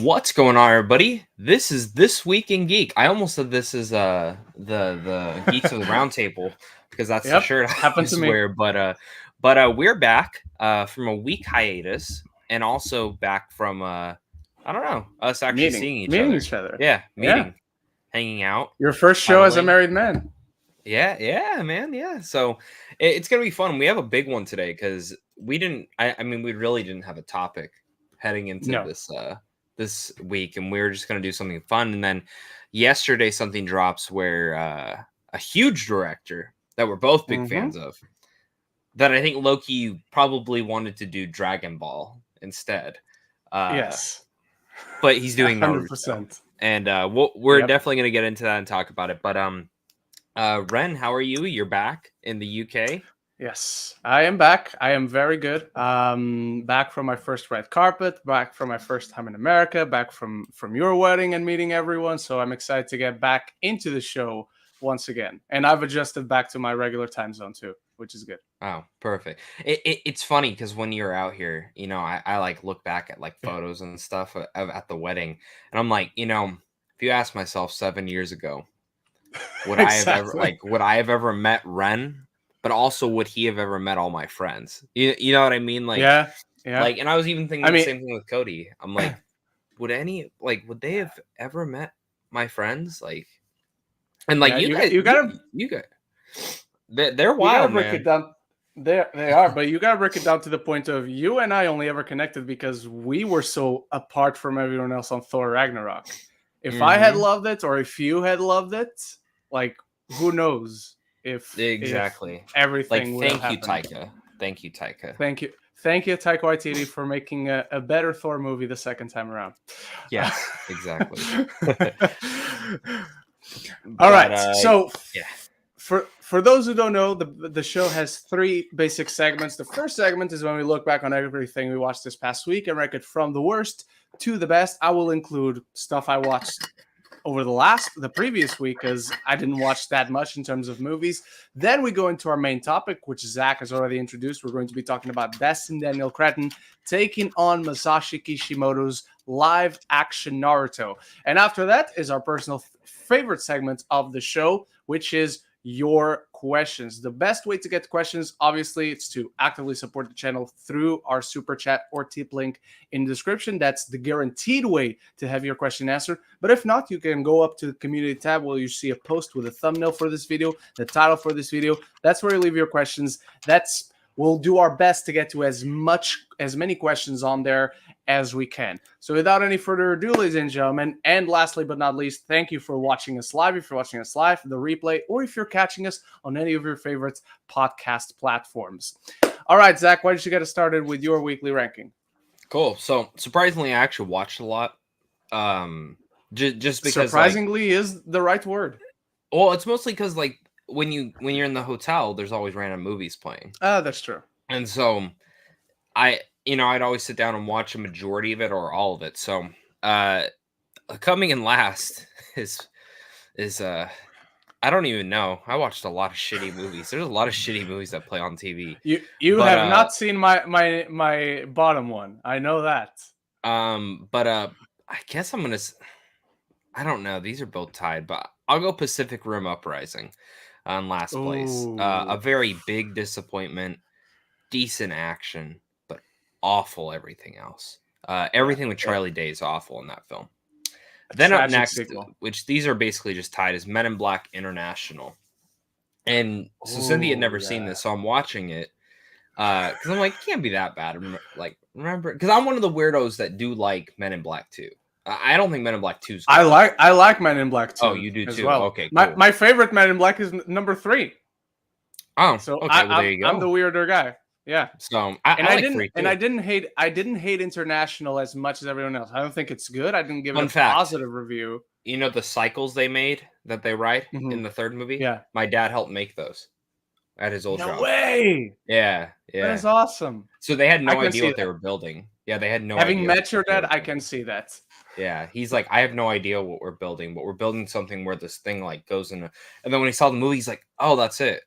What's going on, everybody? This is This Week in Geek. I almost said this is the Geeks of the Round Table because that's the Yep, shirt I happened to always me. wear. But we're back from a week hiatus and also back from I don't know, us actually seeing each other. Yeah, meeting, hanging out. Your first show as a married man. Yeah, man, yeah. So it's gonna be fun. We have a big one today because we didn't. I mean, we really didn't have a topic heading into No. this week, and we were just gonna do something fun. And then yesterday, something drops where a huge director that we're both big fans of, that I think Loki probably wanted to do Dragon Ball instead. Yes, but he's doing 100%. And we're definitely gonna get into that and talk about it. But Ren, how are you? You're back in the UK. Yes, I am back. I am very good. Back from my first red carpet, back from my first time in America, back from your wedding and meeting everyone. So I'm excited to get back into the show once again. And I've adjusted back to my regular time zone too, which is good. Oh, perfect. It's funny because when you're out here, you know, I like look back at like photos and stuff at the wedding, and I'm like, you know, if you ask myself 7 years ago, would I have ever met Ren? But also, would he have ever met all my friends? You know what I mean? Like, yeah. Like, and I was even thinking the same thing with Cody. I'm like, would they have ever met my friends? Like, and like you guys, they're wild, man. It down. They are, but you gotta break it down to the point of you and I only ever connected because we were so apart from everyone else on Thor Ragnarok. If I had loved it, or if you had loved it, like who knows if everything would have happened. Thank you, Taika. Thank you, Taika Waititi, for making a better Thor movie the second time around. Yes, exactly. All right, so yeah. For those who don't know, the show has three basic segments. The first segment is when we look back on everything we watched this past week and rank it from the worst to the best. I will include stuff I watched over the previous week because I didn't watch that much in terms of movies. Then we go into our main topic, which Zach has already introduced. We're going to be talking about Destin Daniel Cretton taking on Masashi Kishimoto's live action Naruto. And after that is our personal favorite segment of the show, which is your questions. The best way to get questions, obviously, it's to actively support the channel through our super chat or tip link in the description. That's the guaranteed way to have your question answered. But if not, you can go up to the community tab where you see a post with a thumbnail for this video, the title for this video. That's where you leave your questions. We'll do our best to get to as many questions on there as we can. So without any further ado, ladies and gentlemen, and lastly but not least, thank you for watching us live. If you're watching us live, the replay, or if you're catching us on any of your favorite podcast platforms. All right, Zach, why don't you get us started with your weekly ranking? Cool. So surprisingly, I actually watched a lot. Just because surprisingly is the right word. Well, it's mostly because like when you're in the hotel, there's always random movies playing. That's true. And so I'd always sit down and watch a majority of it or all of it. So coming in last is I don't even know. I watched a lot of shitty movies. There's a lot of shitty movies that play on TV. You have not seen my bottom one. I know that. But I guess I'm gonna. I don't know. These are both tied, but I'll go Pacific Rim Uprising on last place. A very big disappointment. Decent action, but awful everything else. Everything with Charlie Day is awful in that film. Then up next, which these are basically just tied, is Men in Black International. And so Cynthia had never seen this, so I'm watching it because I'm like, it can't be that bad. Remember, because I'm one of the weirdos that do like Men in Black 2. I don't think Men in Black 2 is good. I like Men in Black 2. Oh, you do too? Well. Okay, cool. My favorite Men in Black is number 3. Oh, so okay, well, there you go. I'm the weirder guy. Yeah. So I didn't hate International as much as everyone else. I don't think it's good. I didn't give it a positive review. You know the cycles they made that they ride in the third movie? Yeah. My dad helped make those at his old job. No way. Yeah. That's awesome. So they had no idea what they were building. Yeah, they had no idea. Having met your dad, I can see that. Yeah, he's like, I have no idea what we're building, but we're building something where this thing like goes in. And then when he saw the movie, he's like, oh, that's it.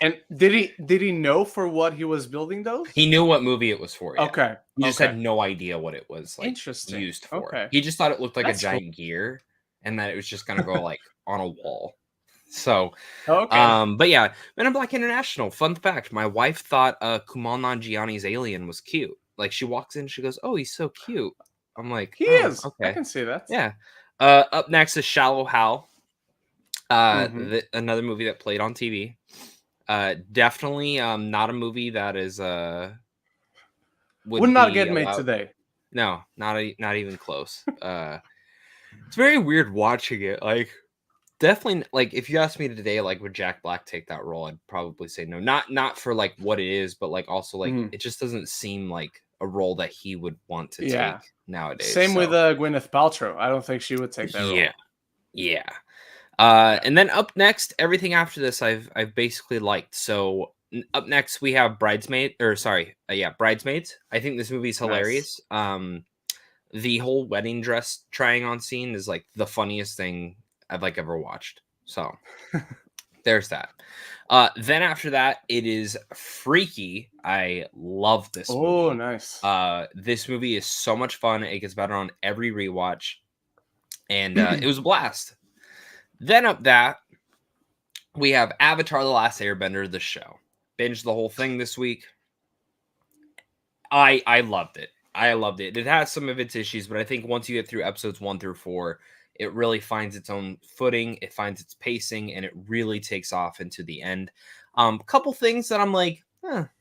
And did he know for what he was building those? He knew what movie it was for. Yeah. Okay. He just had no idea what it was like Interesting. used for. Okay. He just thought it looked like That's a giant gear and that it was just gonna go like on a wall. So but yeah, Men in Black International. Fun fact: my wife thought Kumail Nanjiani's alien was cute. Like she walks in, she goes, "Oh, he's so cute." I'm like, he is. Okay, I can see that. Yeah. Up next is Shallow Hal. Another movie that played on TV. Definitely not a movie that is would not get made today. No, not even close. It's very weird watching it. Like, definitely, like if you asked me today, like would Jack Black take that role? I'd probably say no. Not for like what it is, but like also like it just doesn't seem like a role that he would want to take nowadays. Same with Gwyneth Paltrow. I don't think she would take that role. Yeah. And then up next, everything after this I've basically liked. So up next we have Bridesmaids. I think this movie's hilarious. Nice. The whole wedding dress trying on scene is like the funniest thing I've like ever watched. So there's that. Then after that, it is Freaky. I love this movie. Oh, nice. This movie is so much fun. It gets better on every rewatch. And it was a blast. Then up that, we have Avatar: The Last Airbender, the show. Binged the whole thing this week. I loved it. It has some of its issues, but I think once you get through episodes 1 through 4, it really finds its own footing. It finds its pacing, and it really takes off into the end. Couple things that I'm like,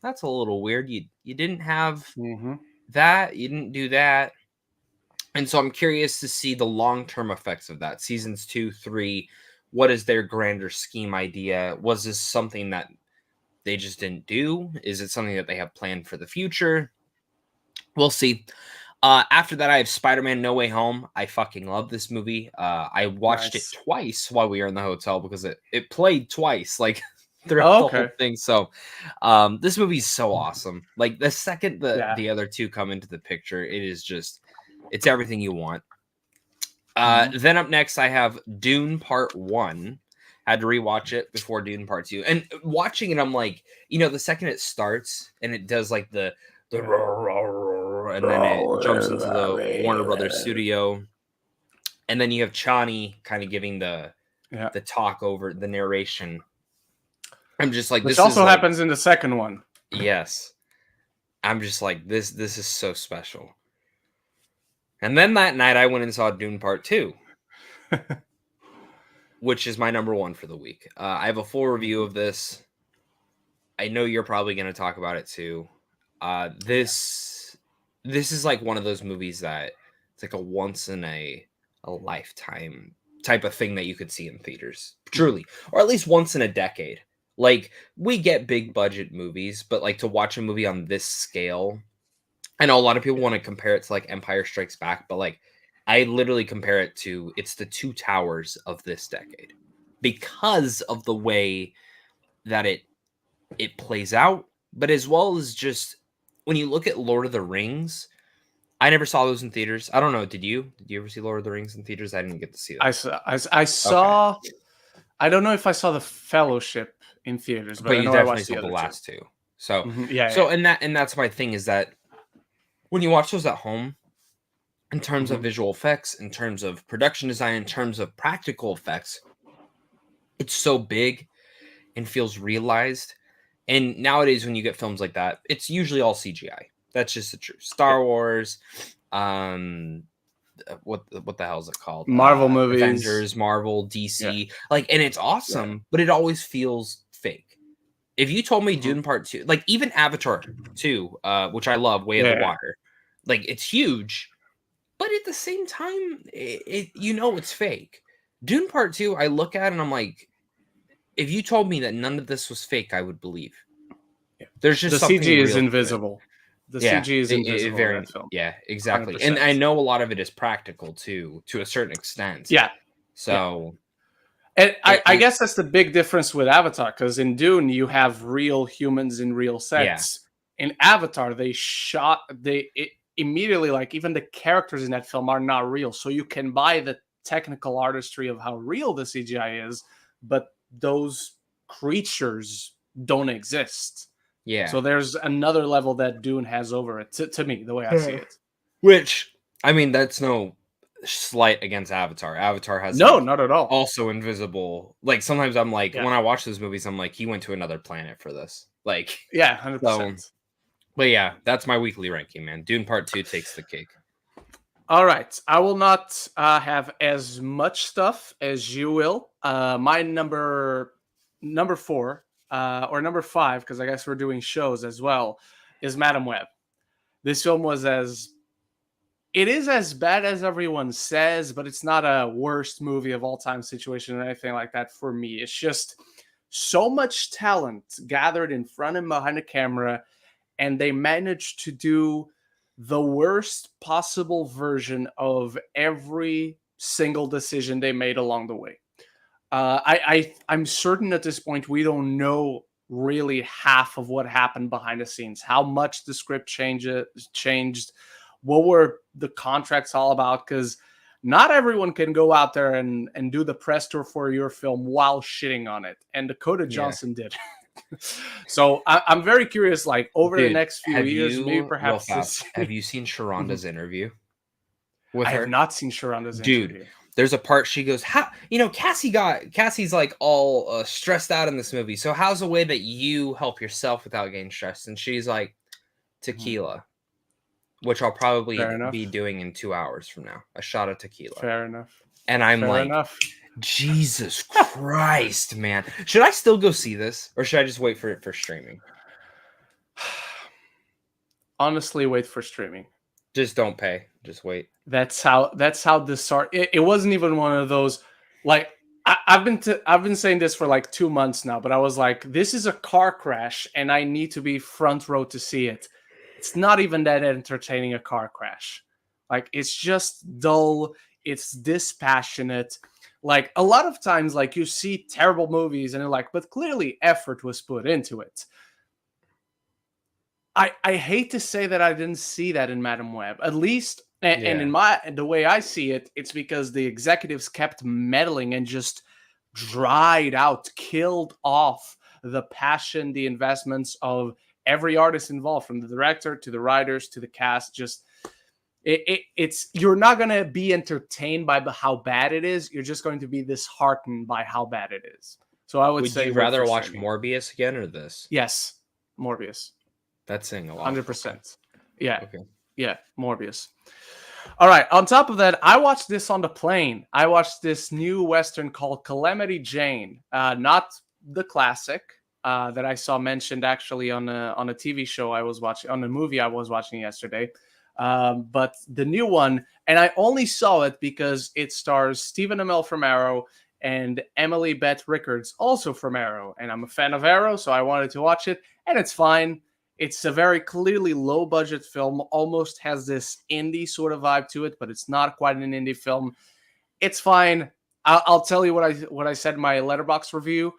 that's a little weird. You didn't have that. You didn't do that. And so I'm curious to see the long-term effects of that. Seasons 2, 3, what is their grander scheme idea? Was this something that they just didn't do? Is it something that they have planned for the future? We'll see. After that, I have Spider-Man No Way Home. I fucking love this movie. I watched it twice while we were in the hotel because it played twice, like throughout the whole thing. So this movie's so awesome. Like the second the other two come into the picture, it is just, it's everything you want. Then up next, I have Dune Part 1. Had to rewatch it before Dune Part 2. And watching it, I'm like, the second it starts and it does like the and then it jumps into the Warner Brothers studio. And then you have Chani kind of giving the talk over the narration. I'm just like, this also happens in the second one. Yes. I'm just like, this is so special. And then that night I went and saw Dune Part 2, which is my number 1 for the week. I have a full review of this. I know you're probably going to talk about it too. This is like one of those movies that it's like a once in a lifetime type of thing that you could see in theaters, truly, or at least once in a decade. Like, we get big budget movies, but like to watch a movie on this scale, I know a lot of people want to compare it to like Empire Strikes Back, but like I literally compare it to, it's the Two Towers of this decade because of the way that it plays out, but as well as just when you look at Lord of the Rings, I never saw those in theaters. I don't know. Did you ever see Lord of the Rings in theaters? I didn't get to see that. I saw. Okay. I don't know if I saw the Fellowship in theaters, but I know you definitely saw the last two. So and that's my thing is that when you watch those at home, in terms of visual effects, in terms of production design, in terms of practical effects, it's so big and feels realized. And nowadays, when you get films like that, it's usually all CGI. That's just the truth. Star Wars, what the hell is it called? Marvel movies, Avengers, Marvel, DC, like, and it's awesome, but it always feels fake. If you told me Dune Part 2, like even Avatar 2, which I love, Way of the Water, like it's huge, but at the same time, it's fake. Dune Part 2, I look at it and I'm like, if you told me that none of this was fake, I would believe. There's just the CG is invisible. The CG is invisible in that film. Yeah, exactly. 100%. And I know a lot of it is practical too, to a certain extent. Yeah. So, and I guess that's the big difference with Avatar, because in Dune you have real humans in real sets. In Avatar, they immediately, like, even the characters in that film are not real. So you can buy the technical artistry of how real the CGI is, but those creatures don't exist. Yeah. So there's another level that Dune has over it, to me, the way I see it. Which, I mean, that's no slight against Avatar. Avatar has No, not at all. Also invisible. Like sometimes I'm like, Yeah. when I watch those movies, I'm like, he went to another planet for this. Like, yeah, 100%. So, but yeah, that's my weekly ranking, man. Dune Part 2 takes the cake. All right. I will not have as much stuff as you will. My number 4, or number 5, because I guess we're doing shows as well, is Madam Web. This film was it is as bad as everyone says, but it's not a worst movie of all time situation or anything like that for me. It's just so much talent gathered in front and behind the camera, and they managed to do the worst possible version of every single decision they made along the way. I'm certain at this point we don't know really half of what happened behind the scenes, how much the script changed, what were the contracts all about, because not everyone can go out there and do the press tour for your film while shitting on it, and Dakota Johnson did. So I'm very curious, like over the next few years, maybe perhaps have you seen Sharonda's interview with I her? have not seen Sharonda's interview. There's a part she goes, how, Cassie's like all stressed out in this movie, so how's a way that you help yourself without getting stressed? And she's like, tequila, which I'll probably be doing in 2 hours from now, a shot of tequila. Fair enough. And I'm Jesus Christ, man. Should I still go see this, or should I just wait for it for streaming? Honestly, wait for streaming. Just don't pay. Just wait. That's how this started. It wasn't even one of those, like, I've been saying this for like 2 months now, but I was like, this is a car crash and I need to be front row to see it. It's not even that entertaining, a car crash. Like, it's just dull. It's dispassionate. Like, a lot of times, like, you see terrible movies and you're like, but clearly effort was put into it. I hate to say that I didn't see that in Madam Web. At least, and in the way I see it, it's because the executives kept meddling and just dried out, killed off the passion, the investments of every artist involved, from the director to the writers to the cast. Just it's you're not going to be entertained by how bad it is. You're just going to be disheartened by how bad it is. So I would say, you rather watch Morbius again or this? Yes, Morbius. That's saying a lot. 100%. Yeah. Okay. Yeah, Morbius. All right. On top of that, I watched this on the plane. I watched this new Western called Calamity Jane. Not the classic that I saw mentioned actually on a TV show I was watching, on a movie I was watching yesterday. But the new one, and I only saw it because it stars Stephen Amell from Arrow and Emily Beth Rickards, also from Arrow. And I'm a fan of Arrow, so I wanted to watch it, and it's fine. It's a very clearly low-budget film, almost has this indie sort of vibe to it, but it's not quite an indie film. It's fine. I'll tell you what I said in my Letterboxd review.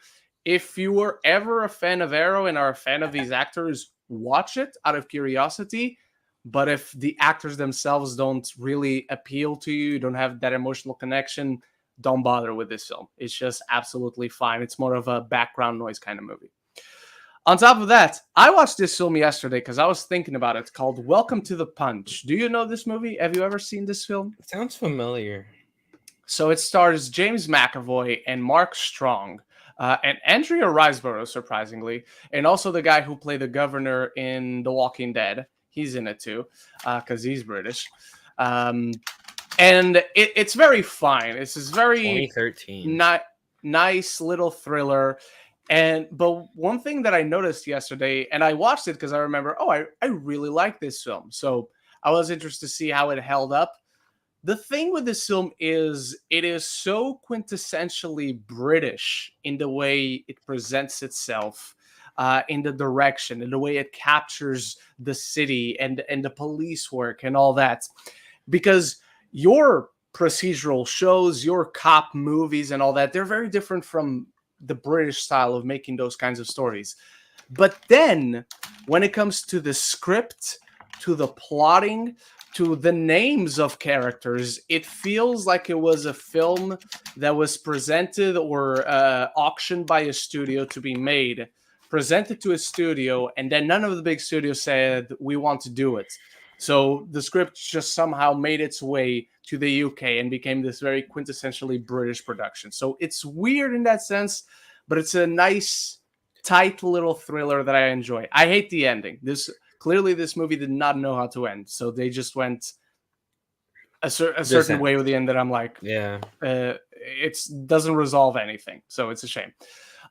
If you were ever a fan of Arrow and are a fan of these actors, watch it out of curiosity. But if the actors themselves don't really appeal to you, you don't have that emotional connection, don't bother with this film. It's just absolutely fine. It's more of a background noise kind of movie. On top of that, I watched this film yesterday because I was thinking about it, called Welcome to the Punch. Do you know this movie? Have you ever seen this film? It sounds familiar. So it stars James McAvoy and Mark Strong, and Andrea Riseborough, surprisingly, and also the guy who played the governor in The Walking Dead. He's in it too, because he's British. And it's very fine. It's this very 2013 nice little thriller. But one thing that I noticed yesterday, and I watched it because I remember, I really like this film. So I was interested to see how it held up. The thing with this film is it is so quintessentially British in the way it presents itself, in the direction, in the way it captures the city and the police work and all that. Because your procedural shows, your cop movies and all that, they're very different from the British style of making those kinds of stories. But then when it comes to the script, to the plotting, to the names of characters, it feels like it was a film that was presented or auctioned by a studio to be made presented to a studio, and then none of the big studios said, we want to do it. So the script just somehow made its way to the UK and became this very quintessentially British production. So it's weird in that sense, but it's a nice, tight little thriller that I enjoy. I hate the ending. This movie did not know how to end, so they just went a certain way with the end that I'm like, it doesn't resolve anything. So it's a shame.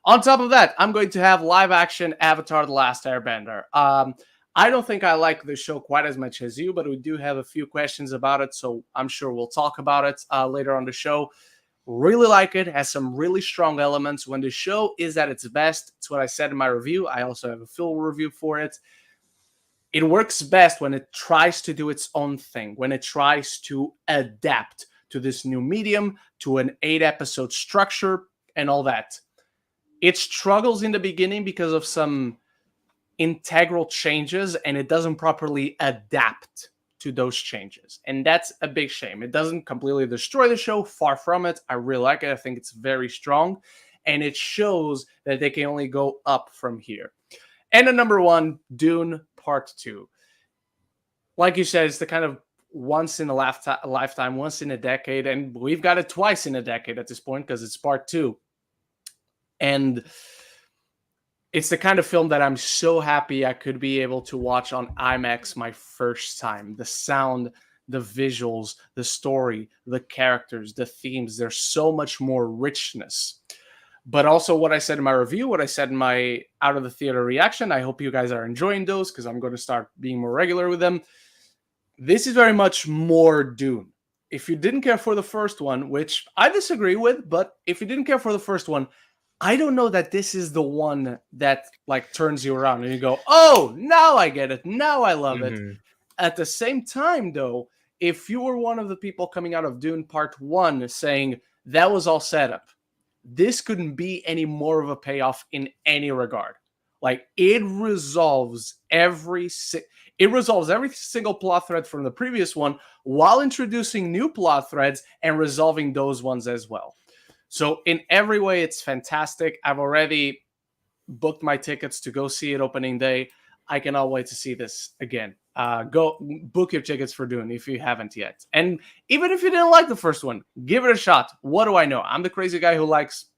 On top of that, I'm going to have live action Avatar: The Last Airbender. I don't think I like the show quite as much as you, but we do have a few questions about it, so I'm sure we'll talk about it later on the show. Really like it. Has some really strong elements. When the show is at its best, it's what I said in my review. I also have a full review for it. It works best when it tries to do its own thing, when it tries to adapt to this new medium, to an 8-episode structure, and all that. It struggles in the beginning because of some integral changes, and it doesn't properly adapt to those changes. And that's a big shame. It doesn't completely destroy the show. Far from it. I really like it. I think it's very strong. And it shows that they can only go up from here. And the number one, Dune Part 2. Like you said, it's the kind of once in a lifetime, once in a decade. And we've got it twice in a decade at this point because it's Part 2. And it's the kind of film that I'm so happy I could be able to watch on IMAX my first time. The sound, the visuals, the story, the characters, the themes. There's so much more richness. But also what I said in my review, what I said in my out of the theater reaction, I hope you guys are enjoying those because I'm going to start being more regular with them. This is very much more Dune. If you didn't care for the first one, which I disagree with, but if you didn't care for the first one, I don't know that this is the one that like turns you around and you go, oh, now I get it. Now I love it. At the same time, though, if you were one of the people coming out of Dune Part 1 saying that was all set up, this couldn't be any more of a payoff in any regard. Like it resolves every single plot thread from the previous one while introducing new plot threads and resolving those ones as well. So in every way, it's fantastic. I've already booked my tickets to go see it opening day. I cannot wait to see this again. Go book your tickets for Dune if you haven't yet. And even if you didn't like the first one, give it a shot. What do I know? I'm the crazy guy who likes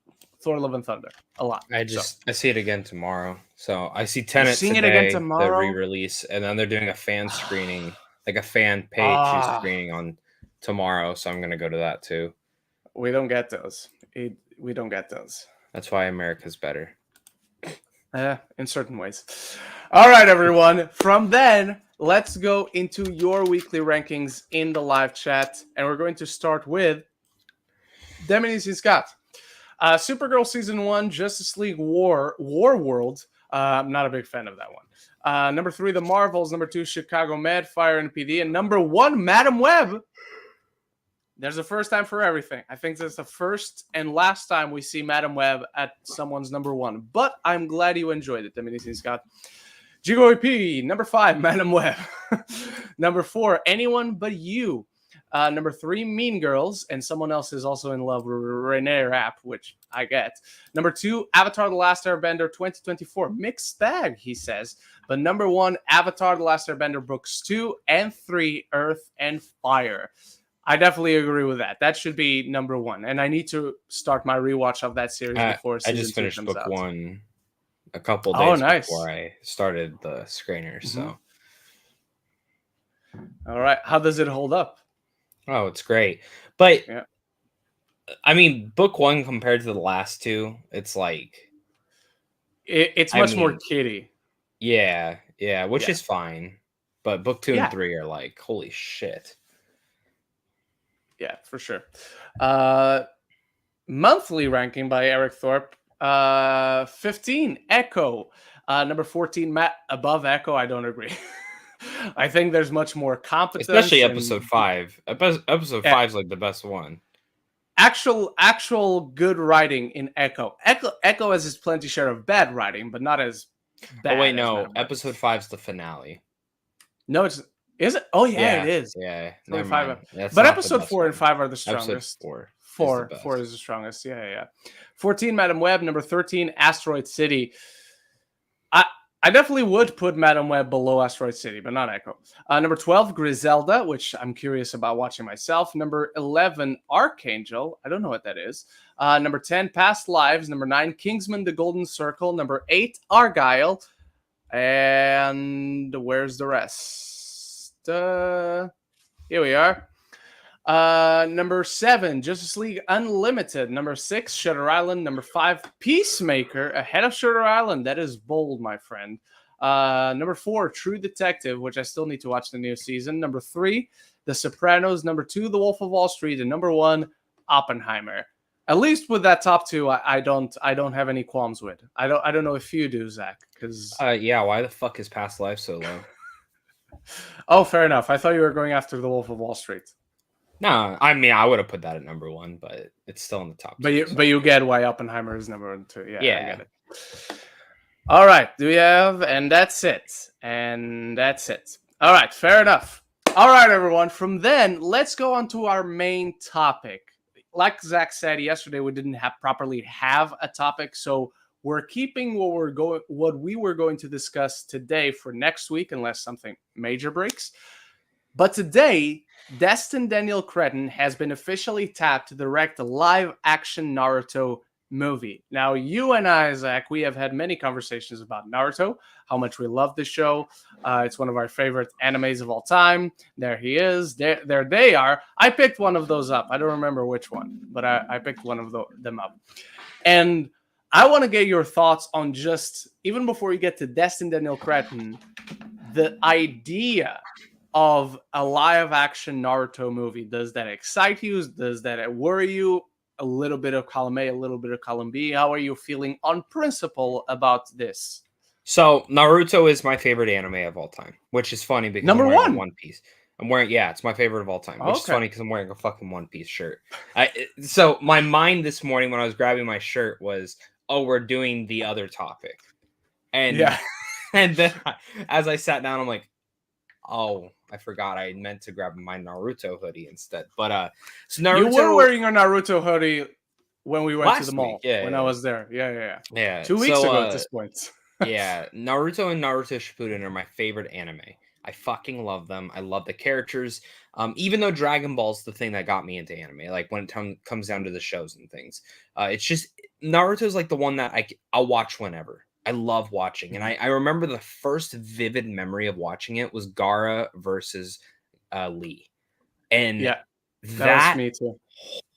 Thor: Love and Thunder a lot. I see it again tomorrow. So I see Tenet seeing today, it again tomorrow? the re-release, and then they're doing a fan screening, like a fan page screening on tomorrow. So I'm gonna go to that too. We don't get those. We don't get those. That's why America's better. In certain ways. All right, everyone. From then, let's go into your weekly rankings in the live chat. And we're going to start with Deminis and Scott. Supergirl Season 1, Justice League War World. I'm not a big fan of that one. Number 3, The Marvels. Number 2, Chicago Med, Fire and PD. And number 1, Madam Web. There's a first time for everything. I think this is the first and last time we see Madam Web at someone's number 1. But I'm glad you enjoyed it, Deminis, Scott. GOP, number 5, Madam Web. Number 4, Anyone But You. Number 3, Mean Girls. And someone else is also in love with Renee Rapp, which I get. Number 2, Avatar: The Last Airbender 2024. Mixed bag, he says. But number 1, Avatar: The Last Airbender Books 2 and 3, Earth and Fire. I definitely agree with that. That should be number 1. And I need to start my rewatch of that series before season 2 I just finished book out. 1 a couple days before I started the screener. So, all right. How does it hold up? Oh, it's great. But I mean, book 1 compared to the last 2, it's like it's much more kiddie. Yeah, which is fine. But book 2 and 3 are like, holy shit. Yeah, for sure. Monthly ranking by Eric Thorpe. 15, Echo. Number 14, Matt, above Echo. I don't agree. I think there's much more competence. Especially episode 5. Episode 5 is like the best one. Actual good writing in Echo. Echo has his plenty share of bad writing, but not as bad. Oh, wait, no. Episode 5 is the finale. No, it's... Is it? Oh, yeah, it is. Yeah. But episode 4 and 5 are the strongest. Episode 4 is the strongest. Yeah. 14, Madam Web. Number 13, Asteroid City. I definitely would put Madam Web below Asteroid City, but not Echo. Number 12, Griselda, which I'm curious about watching myself. Number 11, Archangel. I don't know what that is. Number 10, Past Lives. Number 9, Kingsman: The Golden Circle. Number 8, Argyle. And where's the rest? Here we are. Number 7, Justice League Unlimited. Number 6, Shutter Island. Number 5, Peacemaker, ahead of Shutter Island. That is bold, my friend. Number 4, True Detective, which I still need to watch the new season. Number 3, The Sopranos. Number 2, The Wolf of Wall Street. And number 1, Oppenheimer. At least with that top 2, I don't have any qualms with. I don't know if you do, Zach. Because yeah, why the fuck is Past Life so low? Oh, fair enough. I thought you were going after The Wolf of Wall Street. No, I mean I would have put that at number 1, but it's still in the top. But you get why Oppenheimer is number 2. Yeah, yeah. I get it. All right, do we have? And that's it. And that's it. All right, fair enough. All right, everyone. From then, let's go on to our main topic. Like Zach said yesterday, we didn't properly have a topic, so we're keeping what we were going to discuss today for next week, unless something major breaks. But today, Destin Daniel Cretton has been officially tapped to direct a live-action Naruto movie. Now, you and I, Zach, we have had many conversations about Naruto, how much we love the show. It's one of our favorite animes of all time. There he is. There they are. I picked one of those up. I don't remember which one, but I picked one of them up. And I want to get your thoughts on just, even before you get to Destin Daniel Cretton, the idea of a live-action Naruto movie. Does that excite you? Does that worry you? A little bit of column A, a little bit of column B. How are you feeling on principle about this? So Naruto is my favorite anime of all time, which is funny because number I'm wearing one, One Piece. It's my favorite of all time, which is funny because I'm wearing a fucking One Piece shirt. So my mind this morning when I was grabbing my shirt was, oh, we're doing the other topic. And yeah. And then as I sat down, I'm like, oh, I forgot I meant to grab my Naruto hoodie instead. But so Naruto, you were wearing your Naruto hoodie when we went to the mall. Week, I was there. Yeah. 2 weeks ago at this point. Yeah, Naruto and Naruto Shippuden are my favorite anime. I fucking love them. I love the characters. Even though Dragon Ball's the thing that got me into anime, like when it comes down to the shows and things, it's just Naruto's like the one that I'll watch whenever. I love watching, and I remember the first vivid memory of watching it was Gaara versus Lee, and that was me too.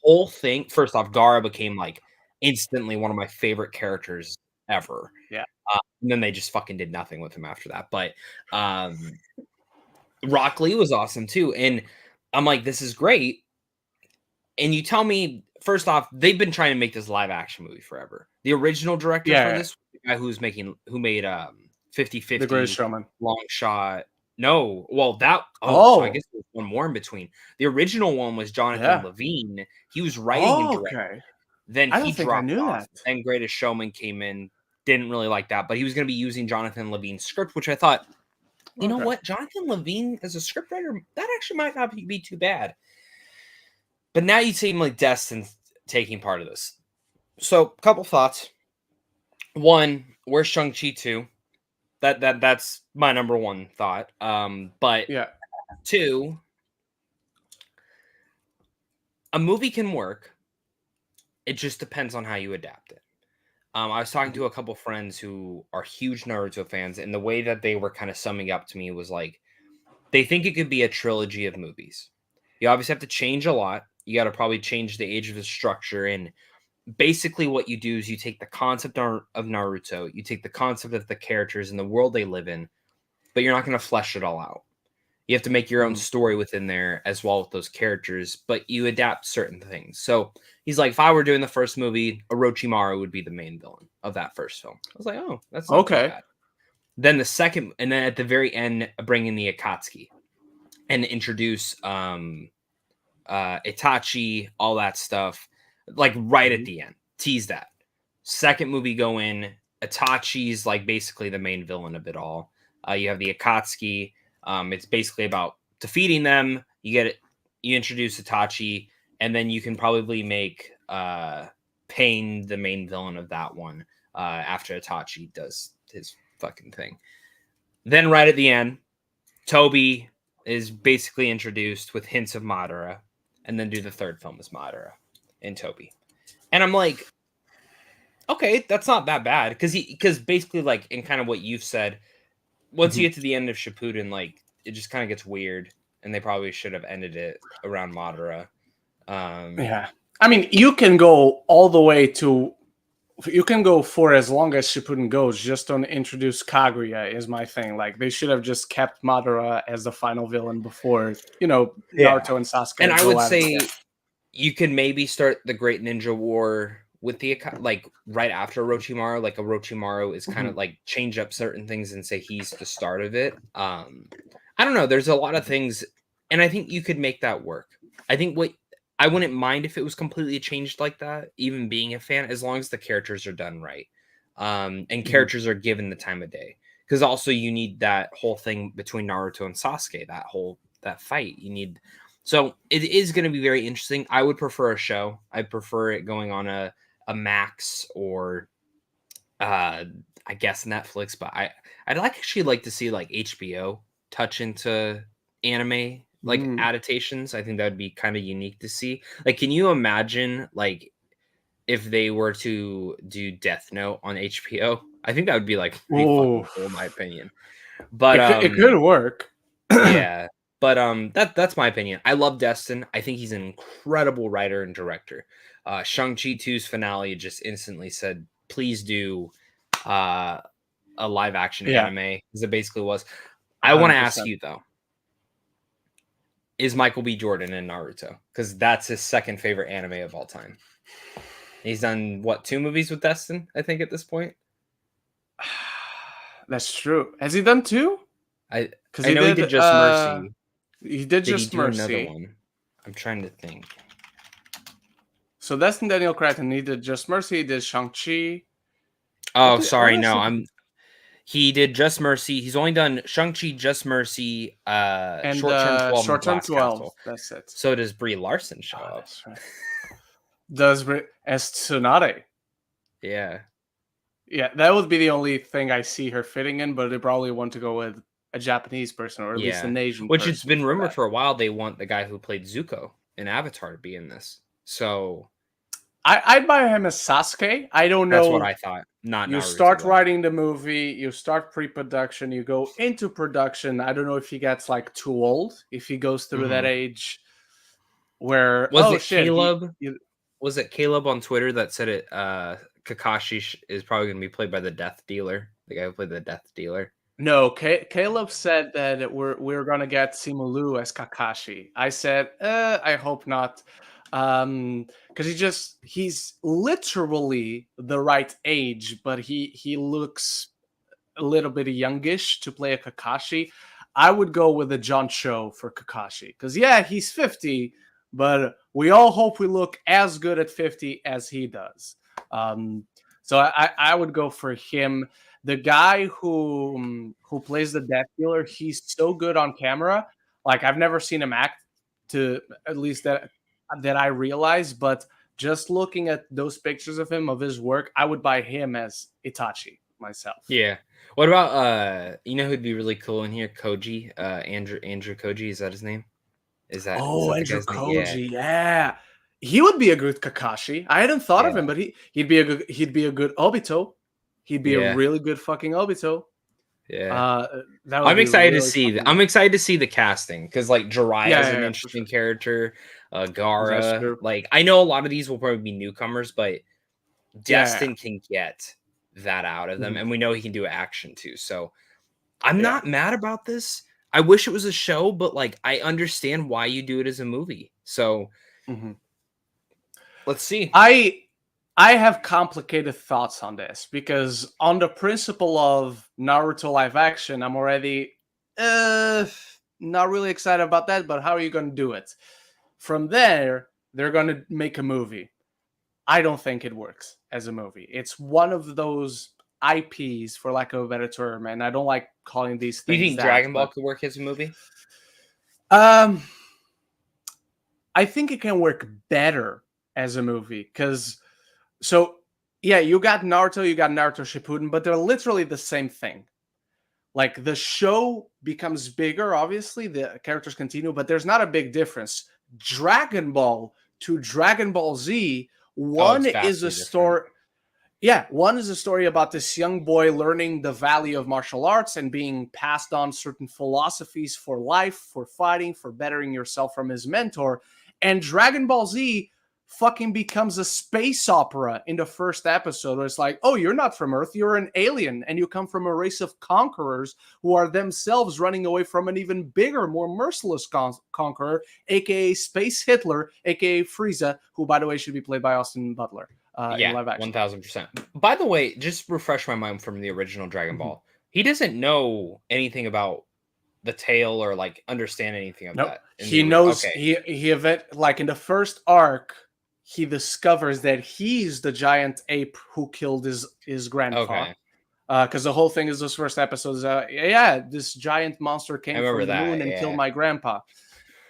Whole thing. First off, Gaara became like instantly one of my favorite characters ever. Yeah. And then they just fucking did nothing with him after that. But Rock Lee was awesome too. And I'm like, this is great. And you tell me, first off, they've been trying to make this live action movie forever. The original director for this, the guy who made 50-50, The Greatest Showman, Long Shot. No, well so I guess there's one more in between. The original one was Jonathan Levine. He was writing and directing. Then he dropped off. Then Greatest Showman came in. Didn't really like that, but he was going to be using Jonathan Levine's script, which I thought, you know what, Jonathan Levine as a scriptwriter, that actually might not be too bad. But now you seem like Destin's taking part of this. So, couple thoughts. One, where's Shang-Chi 2? That's my number one thought. But two, a movie can work. It just depends on how you adapt it. I was talking to a couple friends who are huge Naruto fans, and the way that they were kind of summing up to me was like, they think it could be a trilogy of movies. You obviously have to change a lot. You got to probably change the age of the structure. And basically what you do is you take the concept of Naruto, you take the concept of the characters and the world they live in, but you're not going to flesh it all out. You have to make your own story within there as well with those characters, but you adapt certain things. So he's like, if I were doing the first movie, Orochimaru would be the main villain of that first film. I was like, oh, that's not too bad. Then the second, and then at the very end, bring in the Akatsuki and introduce Itachi, all that stuff, like right at the end. Tease that. Second movie go in, Itachi's like basically the main villain of it all. You have the Akatsuki. It's basically about defeating them. You introduce Itachi, and then you can probably make Pain the main villain of that one after Itachi does his fucking thing. Then right at the end, Toby is basically introduced with hints of Madara, and then do the third film as Madara and Toby. And I'm like, okay, that's not that bad, because basically, like, in kind of what you've said, once you get to the end of Shippuden, like, it just kind of gets weird, and they probably should have ended it around Madara. Yeah, I mean, you can go all the way to, you can go for as long as Shippuden goes. Just don't introduce Kaguya is my thing. Like, they should have just kept Madara as the final villain before, Naruto and Sasuke. And I would say you can maybe start the Great Ninja War with the, like, right after Orochimaru. Like, Orochimaru is kind of like change up certain things and say he's the start of it. I don't know. There's a lot of things, and I think you could make that work. I think I wouldn't mind if it was completely changed like that, even being a fan, as long as the characters are done right. And characters are given the time of day. Because also you need that whole thing between Naruto and Sasuke, that fight. You need, so it is going to be very interesting. I would prefer a show. I'd prefer it going on a Max or I guess Netflix, but I'd actually like to see like HBO touch into anime like adaptations. I think that would be kind of unique to see. Like, can you imagine like if they were to do Death Note on HBO? I think that would be like pretty fucking cool, in my opinion. But it could work. Yeah. But that's my opinion. I love Destin. I think he's an incredible writer and director. Shang-Chi 2's finale just instantly said, please do a live action anime, because it basically was. I want to ask you though, is Michael B. Jordan in Naruto? Because that's his second favorite anime of all time. He's done, what, 2 movies with Destin, I think, at this point? That's true. Has he done 2? I know he did Just Mercy. He did Just Mercy. Another one? I'm trying to think. So Destin Daniel Cretton, he did Just Mercy, he did Shang-Chi. Oh, sorry, no, he did Just Mercy. He's only done Shang-Chi, Just Mercy, and Short-Term 12. That's it. So does Brie Larson show up? That's right. Does as Tsunade? Yeah. Yeah, that would be the only thing I see her fitting in, but they probably want to go with a Japanese person, or at least an Asian Which person. It's been rumored for a while they want the guy who played Zuko in Avatar to be in this. So I'd buy him as Sasuke. I don't know. That's what I thought. Not you Naruto, start writing the movie, you start pre-production, you go into production. I don't know if he gets like too old, if he goes through that age where Caleb? Was it Caleb on Twitter that said it? Kakashi is probably going to be played by the Death Dealer, the guy who played the Death Dealer. No, Caleb said that we're gonna get Simu Liu as Kakashi. I said, I hope not, because he's literally the right age, but he looks a little bit youngish to play a Kakashi. I would go with a John Cho for Kakashi, because he's 50, but we all hope we look as good at 50 as he does. So I would go for him. The guy who plays the Death Dealer, he's so good on camera. Like, I've never seen him act, to at least that I realize. But just looking at those pictures of him, of his work, I would buy him as Itachi myself. Yeah. What about who'd be really cool in here? Koji, Andrew Koji, is that his name? Is that Andrew Koji? Yeah. He would be a good Kakashi. I hadn't thought of him, but he'd be a good Obito. He'd be a really good fucking Obito. Yeah. I'm excited to see. I'm excited to see the casting, because like Jiraiya is an interesting character. Gaara, like, I know a lot of these will probably be newcomers, but Destin can get that out of them, and we know he can do action too. So I'm not mad about this. I wish it was a show, but like, I understand why you do it as a movie. So let's see. I have complicated thoughts on this, because on the principle of Naruto live action, I'm already not really excited about that, but how are you going to do it? From there, they're going to make a movie. I don't think it works as a movie. It's one of those IPs, for lack of a better term, and I don't like calling these things. Do you think Dragon Ball could work as a movie? I think it can work better as a movie, because... So, you got Naruto Shippuden, but they're literally the same thing. Like the show becomes bigger, obviously, the characters continue, but there's not a big difference. Dragon Ball to Dragon Ball Z, one it's is a vastly different. story. Yeah, one is a story about this young boy learning the value of martial arts and being passed on certain philosophies for life, for fighting, for bettering yourself from his mentor. And Dragon Ball Z fucking becomes a space opera in the first episode where it's like, oh, you're not from Earth, you're an alien, and you come from a race of conquerors who are themselves running away from an even bigger, more merciless conqueror, aka Space Hitler, aka Frieza, who, by the way, should be played by Austin Butler. In live action. 1000%. By the way, just refresh my mind from the original Dragon Ball. He doesn't know anything about the tale or like understand anything of that. He knows he like in the first arc, he discovers that he's the giant ape who killed his grandpa. Because the whole thing is this first episode is this giant monster came from the moon and killed my grandpa.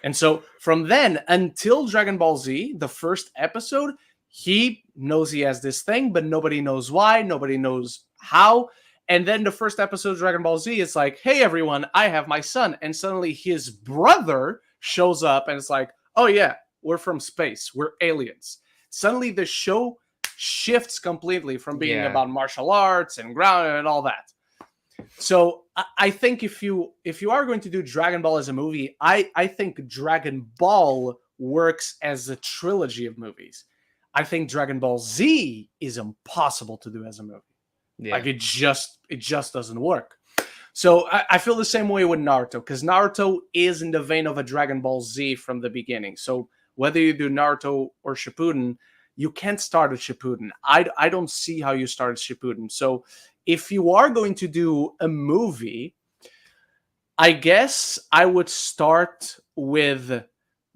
And so from then until Dragon Ball Z, the first episode, he knows he has this thing, but nobody knows why, nobody knows how. And then the first episode of Dragon Ball Z, it's like, hey, everyone, I have my son. And suddenly his brother shows up and it's like, oh, yeah, we're from space. We're aliens. Suddenly the show shifts completely from being about martial arts and ground and all that. So I think if you are going to do Dragon Ball as a movie, I think Dragon Ball works as a trilogy of movies. I think Dragon Ball Z is impossible to do as a movie. Yeah. Like it just doesn't work. So I feel the same way with Naruto, because Naruto is in the vein of a Dragon Ball Z from the beginning. So whether you do Naruto or Shippuden, you can't start at Shippuden. I don't see how you start at Shippuden. So if you are going to do a movie, I guess I would start with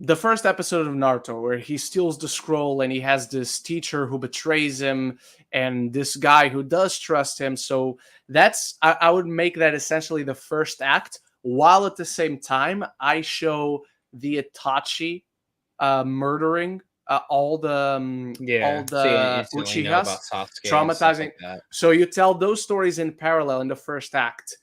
the first episode of Naruto, where he steals the scroll and he has this teacher who betrays him and this guy who does trust him. So I would make that essentially the first act, while at the same time I show the Itachi murdering all the Uchihas, traumatizing. Like so you tell those stories in parallel in the first act.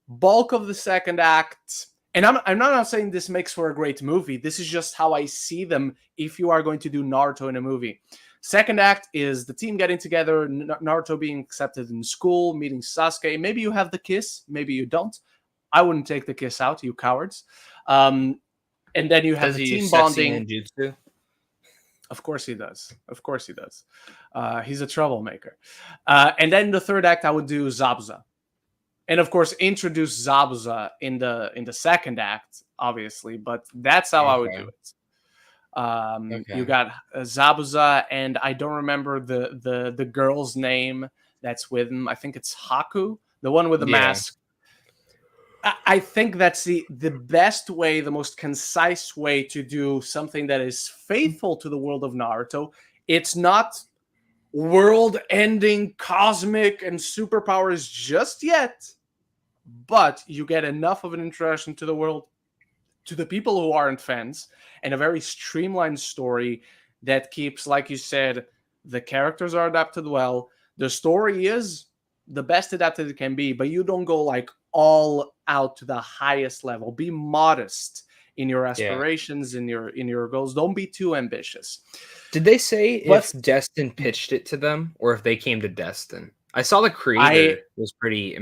Bulk of the second act. And I'm not saying this makes for a great movie. This is just how I see them if you are going to do Naruto in a movie. Second act is the team getting together, Naruto being accepted in school, meeting Sasuke. Maybe you have the kiss, maybe you don't. I wouldn't take the kiss out, you cowards. And then you have the team bonding. Jutsu? Of course he does. Of course he does. He's a troublemaker. And then the third act, I would do Zabuza. And of course, introduce Zabuza in the second act, obviously, but that's how I would do it. You got Zabuza, and I don't remember the girl's name that's with him. I think it's Haku, the one with the mask. I think that's the best way, the most concise way to do something that is faithful to the world of Naruto. It's not world-ending, cosmic, and superpowers just yet, but you get enough of an introduction to the world, to the people who aren't fans, and a very streamlined story that keeps, like you said, the characters are adapted well. The story is the best adapted it can be, but you don't go like all out to the highest level. Be modest in your aspirations, in your goals. Don't be too ambitious. Did they say if Destin pitched it to them or if they came to Destin? I saw the creator was pretty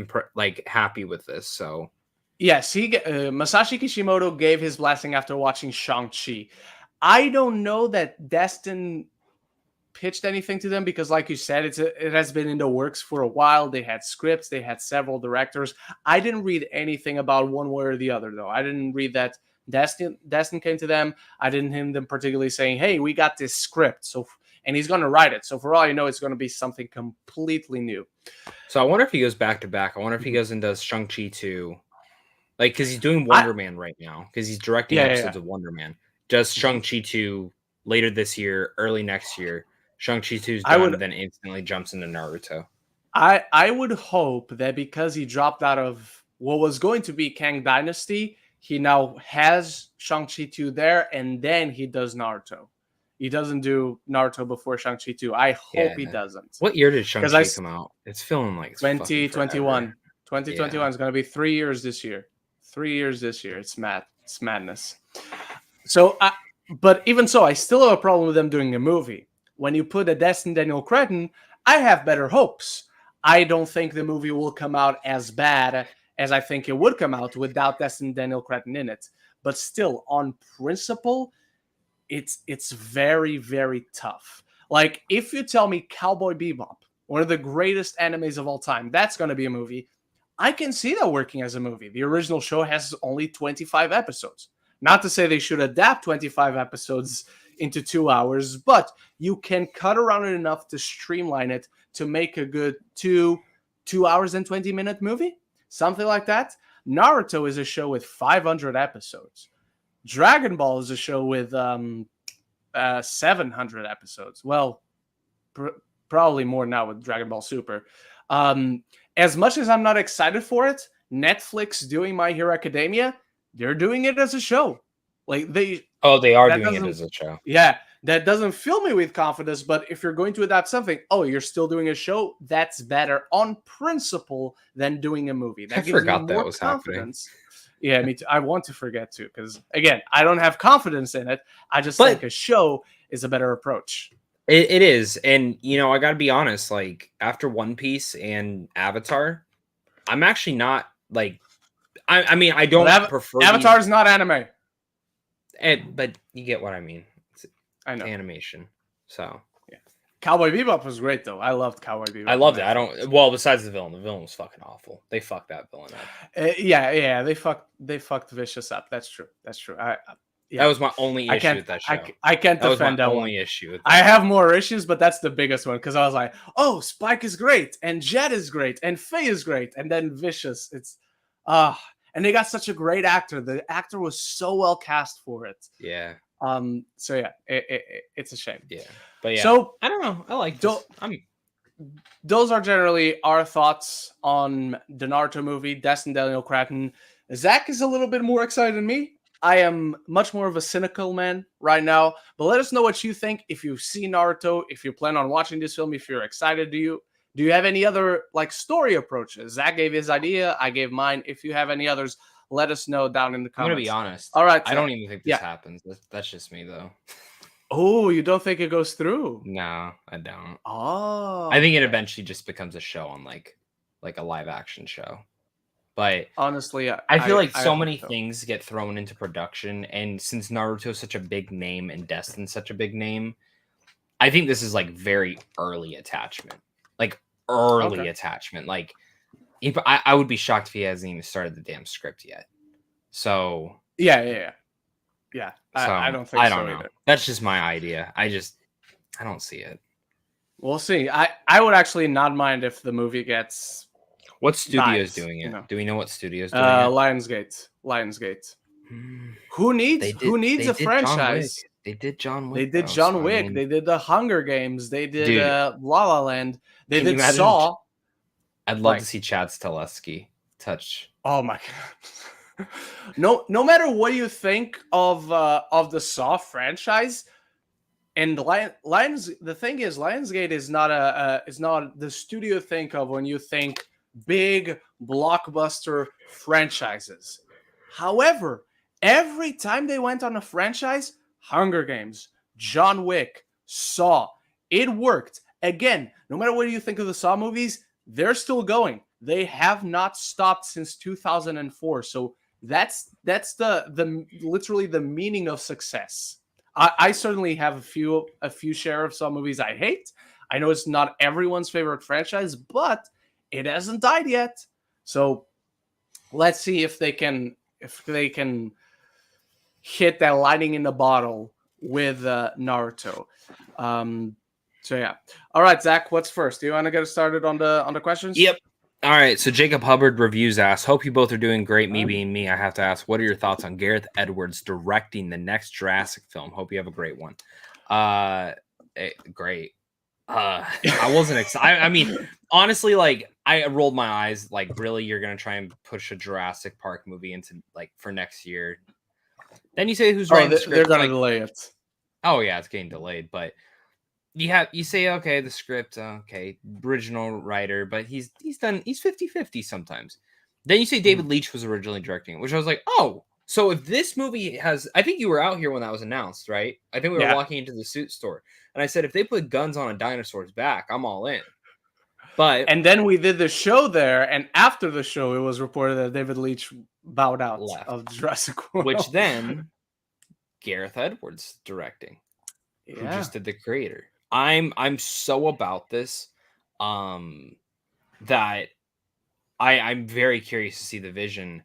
happy with this. So yes, Masashi Kishimoto gave his blessing after watching Shang-Chi. I don't know that Destin pitched anything to them because, like you said, it has been in the works for a while. They had scripts, they had several directors. I didn't read anything about one way or the other, though. I didn't read that Destin came to them. I didn't hear them particularly saying, "Hey, we got this script," and he's going to write it. So for all I know, it's going to be something completely new. So I wonder if he goes back to back. I wonder if he goes and does Shang-Chi 2. Like, because he's doing Wonder Man right now. Because he's directing episodes of Wonder Man. Does Shang-Chi 2 later this year, early next year. Shang-Chi 2's done, then instantly jumps into Naruto. I would hope that because he dropped out of what was going to be Kang Dynasty, he now has Shang-Chi 2 there, and then he does Naruto. He doesn't do Naruto before Shang-Chi 2. I hope he doesn't. What year did Shang-Chi come out? It's feeling like 2021. 2021 is going to be 3 years this year. 3 years this year. It's mad. It's madness. So, but even so, I still have a problem with them doing a movie. When you put a Destin Daniel Cretton, I have better hopes. I don't think the movie will come out as bad as I think it would come out without Destin Daniel Cretton in it. But still, on principle, it's very, very tough. Like, if you tell me Cowboy Bebop, one of the greatest animes of all time, that's going to be a movie, I can see that working as a movie. The original show has only 25 episodes. Not to say they should adapt 25 episodes into 2 hours, but you can cut around it enough to streamline it to make a good 2 hours and 20-minute movie. Something like that. Naruto is a show with 500 episodes. Dragon Ball is a show with 700 episodes. Well, probably more now with Dragon Ball Super. As much as I'm not excited for it, Netflix doing My Hero Academia, they're doing it as a show. Like they are doing it as a show. Yeah, that doesn't fill me with confidence. But if you're going to adapt something, you're still doing a show, that's better on principle than doing a movie. That gives me more was confidence. Happening. Yeah, me too. I want to forget too, because again, I don't have confidence in it. I just think a show is a better approach. It is, and I got to be honest. Like after One Piece and Avatar, I'm actually not like. I mean, I don't prefer Avatar's not anime. But you get what I mean. I know animation. So yeah, Cowboy Bebop was great though. I loved Cowboy Bebop. I loved it. Well, besides the villain was fucking awful. They fucked that villain up. Yeah. They fucked Vicious up. That's true. That was my only issue with that show. I can't defend that only issue. With that. I have more issues, but that's the biggest one because I was like, oh, Spike is great, and Jet is great, and Faye is great, and then Vicious. It's and they got such a great actor. The actor was so well cast for it. Yeah. So yeah, it's a shame. Yeah. But yeah. So I don't know. I like those are generally our thoughts on the Naruto movie, Destin Daniel Cretton. Zach is a little bit more excited than me. I am much more of a cynical man right now. But let us know what you think. If you've seen Naruto, if you plan on watching this film, if you're excited, do you have any other like story approaches? Zach gave his idea. I gave mine. If you have any others, let us know down in the comments. I'm going to be honest. All right. I don't even think this happens. That's just me, though. Oh, you don't think it goes through? No, I don't. Oh. I think it eventually just becomes a show on like a live action show. But honestly, I feel like so many things get thrown into production. And since Naruto is such a big name and Destin's such a big name, I think this is like very early attachment. Like early attachment. Like if I would be shocked if he hasn't even started the damn script yet. So yeah. I don't think I so don't know. either. That's just my idea. I don't see it. We'll see. I would actually not mind if the movie gets. What studio's doing it? Do we know what studio's doing it? Lionsgate. Who needs a franchise? They did John Wick. They did John Wick. I mean, they did the Hunger Games. They did La La Land. They did Saw. I'd love to see Chad Stahelski touch. Oh my god! No matter what you think of the Saw franchise, and the thing is, Lionsgate is not the studio you think of when you think big blockbuster franchises. However, every time they went on a franchise, Hunger Games, John Wick, Saw, it worked. Again, no matter what you think of the Saw movies, they're still going. They have not stopped since 2004. So that's the literally the meaning of success. I certainly have a few share of Saw movies I hate. I know it's not everyone's favorite franchise, but it hasn't died yet. So let's see if they can hit that lightning in the bottle with Naruto. So yeah. All right, Zach, what's first? Do you want to get started on the questions? Yep. All right. So Jacob Hubbard reviews asks, hope you both are doing great. Me being me, I have to ask, what are your thoughts on Gareth Edwards directing the next Jurassic film? Hope you have a great one. Great. I wasn't excited. I mean, honestly, like I rolled my eyes. Like, really, you're gonna try and push a Jurassic Park movie into like for next year? Then you say who's writing the script? They're gonna delay it. Oh yeah, it's getting delayed. But you say, okay, the script, okay, original writer, but he's 50-50 sometimes. Then you say David Leitch was originally directing it, which I was like, oh, so if this movie has, I think you were out here when that was announced, right? I think we were walking into the suit store, and I said, if they put guns on a dinosaur's back, I'm all in. And then we did the show there, and after the show, it was reported that David Leitch bowed out of Jurassic World. Which then Gareth Edwards directing, who just did the creator. I'm so about this, that I'm very curious to see the vision,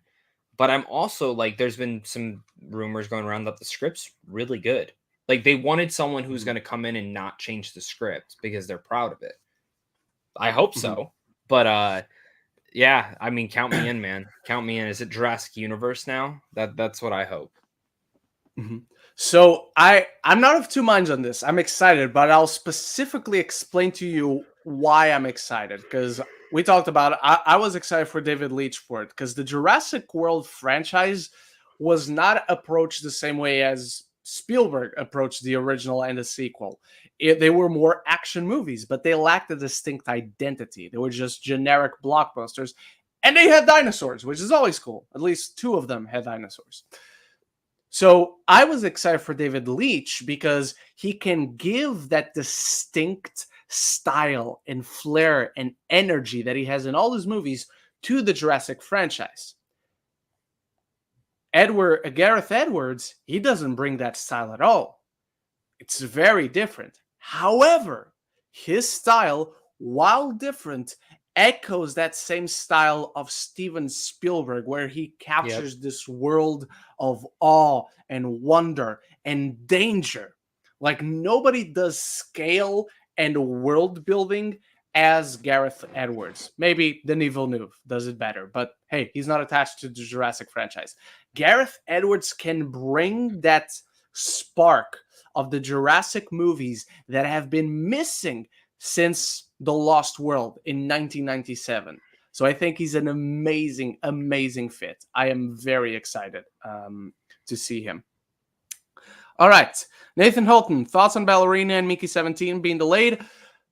but I'm also like, there's been some rumors going around that the script's really good. Like they wanted someone who's going to come in and not change the script because they're proud of it. I hope so, but yeah, I mean, count me in, man. Count me in. Is it Jurassic Universe now? That's what I hope. So I'm not of two minds on this. I'm excited, but I'll specifically explain to you why I'm excited. Because we talked about it. I was excited for David Leitch for it because the Jurassic World franchise was not approached the same way as Spielberg approached the original and the sequel. They were more action movies, but they lacked a distinct identity. They were just generic blockbusters, and they had dinosaurs, which is always cool. At least two of them had dinosaurs. So I was excited for David Leitch because he can give that distinct style and flair and energy that he has in all his movies to the Jurassic franchise. Gareth Edwards, he doesn't bring that style at all. It's very different. However, his style, while different, echoes that same style of Steven Spielberg, where he captures this world of awe and wonder and danger. Like nobody does scale and world building as Gareth Edwards. Maybe Denis Villeneuve does it better, but hey, he's not attached to the Jurassic franchise. Gareth Edwards can bring that spark of the Jurassic movies that have been missing since The Lost World in 1997. So I think he's an amazing, amazing fit. I am very excited to see him. All right. Nathan Holton, thoughts on Ballerina and Mickey 17 being delayed?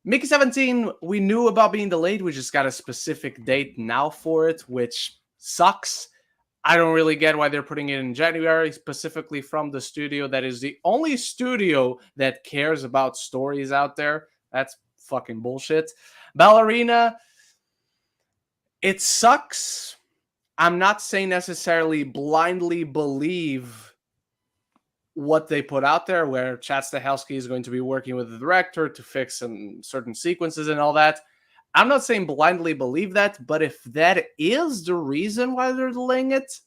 Mickey 17, we knew about being delayed. We just got a specific date now for it, which sucks. I don't really get why they're putting it in January, specifically from the studio that is the only studio that cares about stories out there. That's fucking bullshit. Ballerina, it sucks. I'm not saying necessarily blindly believe what they put out there, where Chad Stahelski is going to be working with the director to fix some certain sequences and all that. I'm not saying blindly believe that, but if that is the reason why they're delaying it,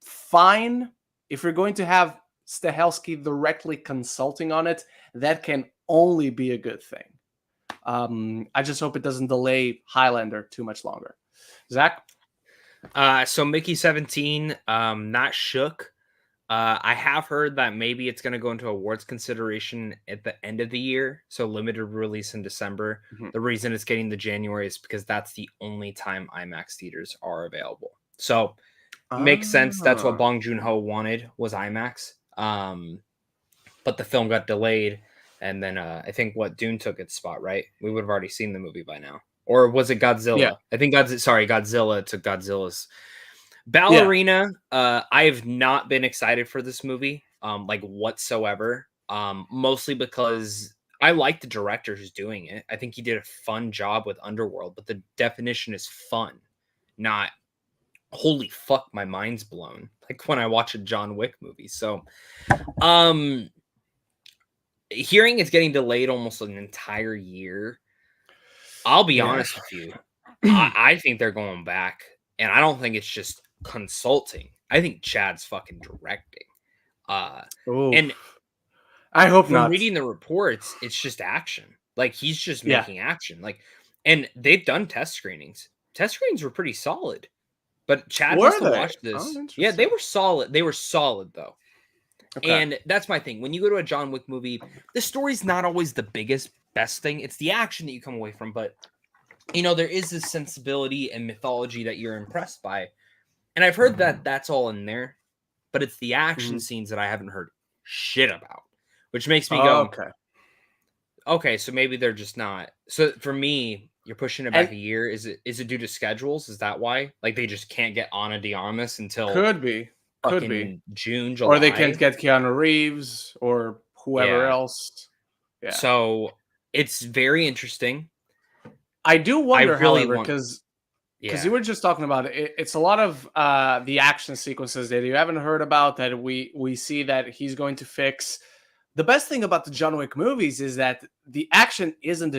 fine. If you're going to have Stahelski directly consulting on it, that can only be a good thing. I just hope it doesn't delay Highlander too much longer. Zach? So Mickey 17, not shook. I have heard that maybe it's going to go into awards consideration at the end of the year. So limited release in December. The reason it's getting the January is because that's the only time IMAX theaters are available. So makes sense. That's what Bong Joon-ho wanted, was IMAX. But the film got delayed. And then I think Dune took its spot, right? We would have already seen the movie by now. Or was it Godzilla? Yeah. I think Godzilla took Godzilla's. Ballerina, I have not been excited for this movie, like whatsoever. Mostly because I like the director who's doing it. I think he did a fun job with Underworld, but the definition is fun, not holy fuck, my mind's blown. Like when I watch a John Wick movie. So, hearing it's getting delayed almost an entire year, I'll be honest with you. I think they're going back, and I don't think it's just consulting. I think Chad's fucking directing. And I hope not. Reading the reports, it's just action. Like he's just making action. Like, and they've done test screenings. Test screenings were pretty solid. But Chad must have watched this. Yeah, they were solid. They were solid though. Okay. And that's my thing. When you go to a John Wick movie, the story's not always the best thing. It's the action that you come away from. But there is this sensibility and mythology that you're impressed by. And I've heard that that's all in there, but it's the action scenes that I haven't heard shit about, which makes me go, okay. Okay, so maybe they're just not. So for me, you're pushing it back And a year. Is it due to schedules? Is that why? Like they just can't get Ana de Armas until could be, could be, fucking June, or they can't July? get Keanu Reeves or whoever Yeah. else. Yeah, So it's very interesting. I do I wonder, really however, want. because Yeah. you were just talking about it, it's a lot of the action sequences that you haven't heard about that we see that he's going to fix. The best thing about the John Wick movies is that the action isn't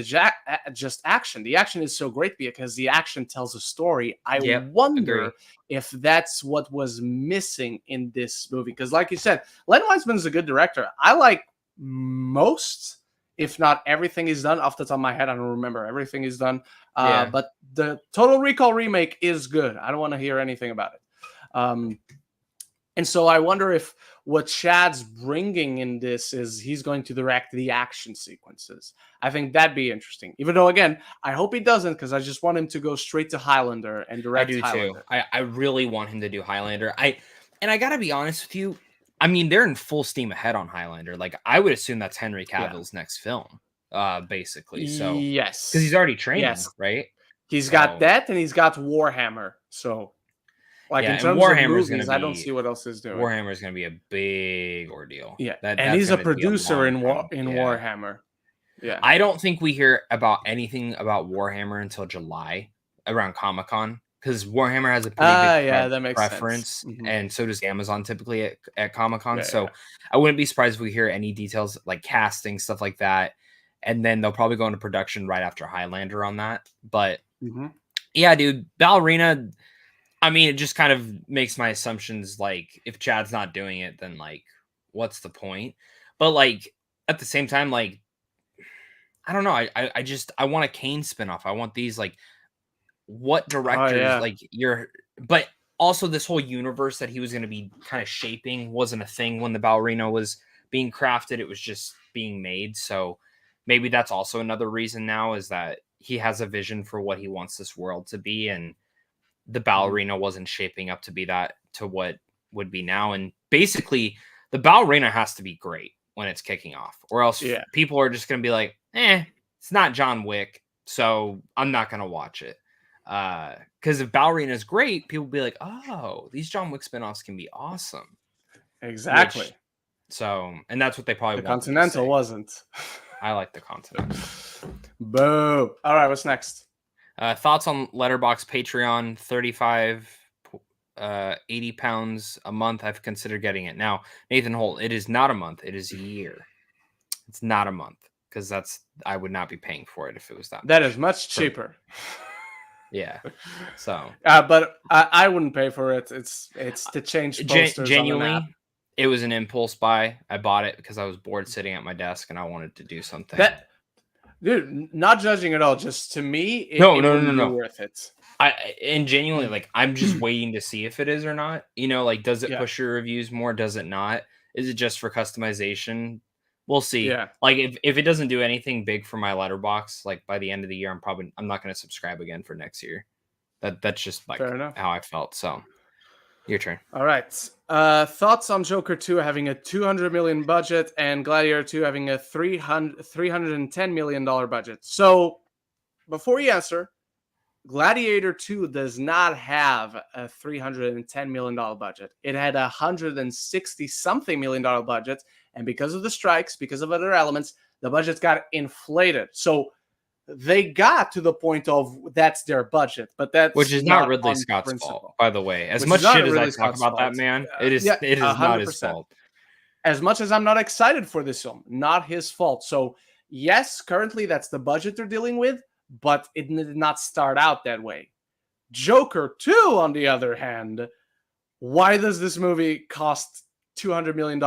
just action. The action is so great because the action tells a story. I Yep. wonder Agree. if that's what was missing in this movie. Because, like you said, Len Wiseman is a good director. I like most, if not everything he's done. Off the top of my head, I don't remember everything he's done. Yeah. But the Total Recall remake is good. I don't want to hear anything about it. And so I wonder if what Chad's bringing in this is he's going to direct the action sequences. I think that'd be interesting. Even though, again, I hope he doesn't, because I just want him to go straight to Highlander and direct I do Highlander. too. I really want him to do Highlander. And I gotta be honest with you. I mean, they're in full steam ahead on Highlander. Like I would assume that's Henry Cavill's next film, basically. So because he's Yes. already training, Yes. right? He's got that, and he's got Warhammer. So, like, yeah, in and terms of Warhammer's movies, gonna I don't be see what else is doing. Warhammer's gonna be a big ordeal. Yeah, and That's he's a gonna be a producer long in time. Yeah. Warhammer. Yeah. I don't think we hear about anything about Warhammer until July around Comic-Con because Warhammer has a pretty big Yeah, that makes preference, sense. and so does Amazon typically at Comic-Con. Yeah, So I wouldn't be surprised if we hear any details like casting, stuff like that. And then they'll probably go into production right after Highlander on that. But yeah, dude, Ballerina, I mean, it just kind of makes my assumptions like if Chad's not doing it, then like what's the point? But like at the same time, like I don't know. I want a Kane spinoff. I want these like what directors like but also this whole universe that he was going to be kind of shaping wasn't a thing when the Ballerina was being crafted. It was just being made. So maybe that's also another reason now is that he has a vision for what he wants this world to be, and the Ballerina wasn't shaping up to be that to what would be now. And basically, the Ballerina has to be great when it's kicking off, or else people are just going to be like, it's not John Wick, so I'm not going to watch it. Because if Ballerina is great, people will be like, oh, these John Wick spinoffs can be awesome. Exactly. And that's what they probably the want. Continental wasn't. I like the Continental. Boo. All right, what's next? Thoughts on Letterboxd Patreon, 35 80 pounds a month. I've considered getting it. Now, Nathan Holt, it is not a month, it is a year. It's not a month, because I would not be paying for it if it was that. That is much cheaper. Yeah. So but I wouldn't pay for it. It's to change posters. Genuinely, it was an impulse buy. I bought it because I was bored sitting at my desk and I wanted to do something. Dude, not judging at all. Just to me, it wouldn't be worth it. And genuinely, like, I'm just waiting to see if it is or not. You know, like, does it push your reviews more? Does it not? Is it just for customization? We'll see. Yeah. Like, if it doesn't do anything big for my letterbox, like by the end of the year, I'm not going to subscribe again for next year. That's just like how I felt. So, your turn. All right. Thoughts on Joker 2 having a $200 million budget and Gladiator 2 having a $310 million budget. So, before you answer, Gladiator 2 does not have a $310 million budget. It had a $160-something million budget, and because of the strikes, because of other elements, the budget got inflated. So they got to the point of that's their budget, but that's which is not Ridley Scott's fault, by the way. As much shit as I talk about that man, it is not his fault. As much as I'm not excited for this film, not his fault. So yes, currently that's the budget they're dealing with, but it did not start out that way. Joker 2, on the other hand, why does this movie cost $200 million?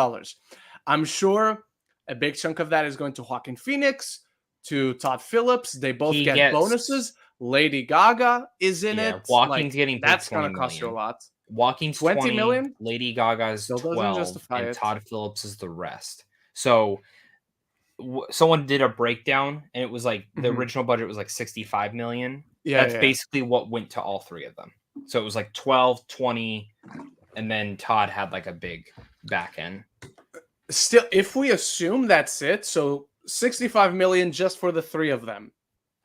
I'm sure a big chunk of that is going to Joaquin Phoenix, to Todd Phillips. They both get bonuses. Lady Gaga is in it. Joaquin's getting that's going to cost you a lot. Joaquin's 20 million. Lady Gaga's 12, and Todd Phillips is the rest. So someone did a breakdown, and it was like the original budget was like 65 million. That's basically what went to all three of them. So it was like 12, 20, and then Todd had like a big back end. Still, if we assume that's it, so 65 million just for the three of them.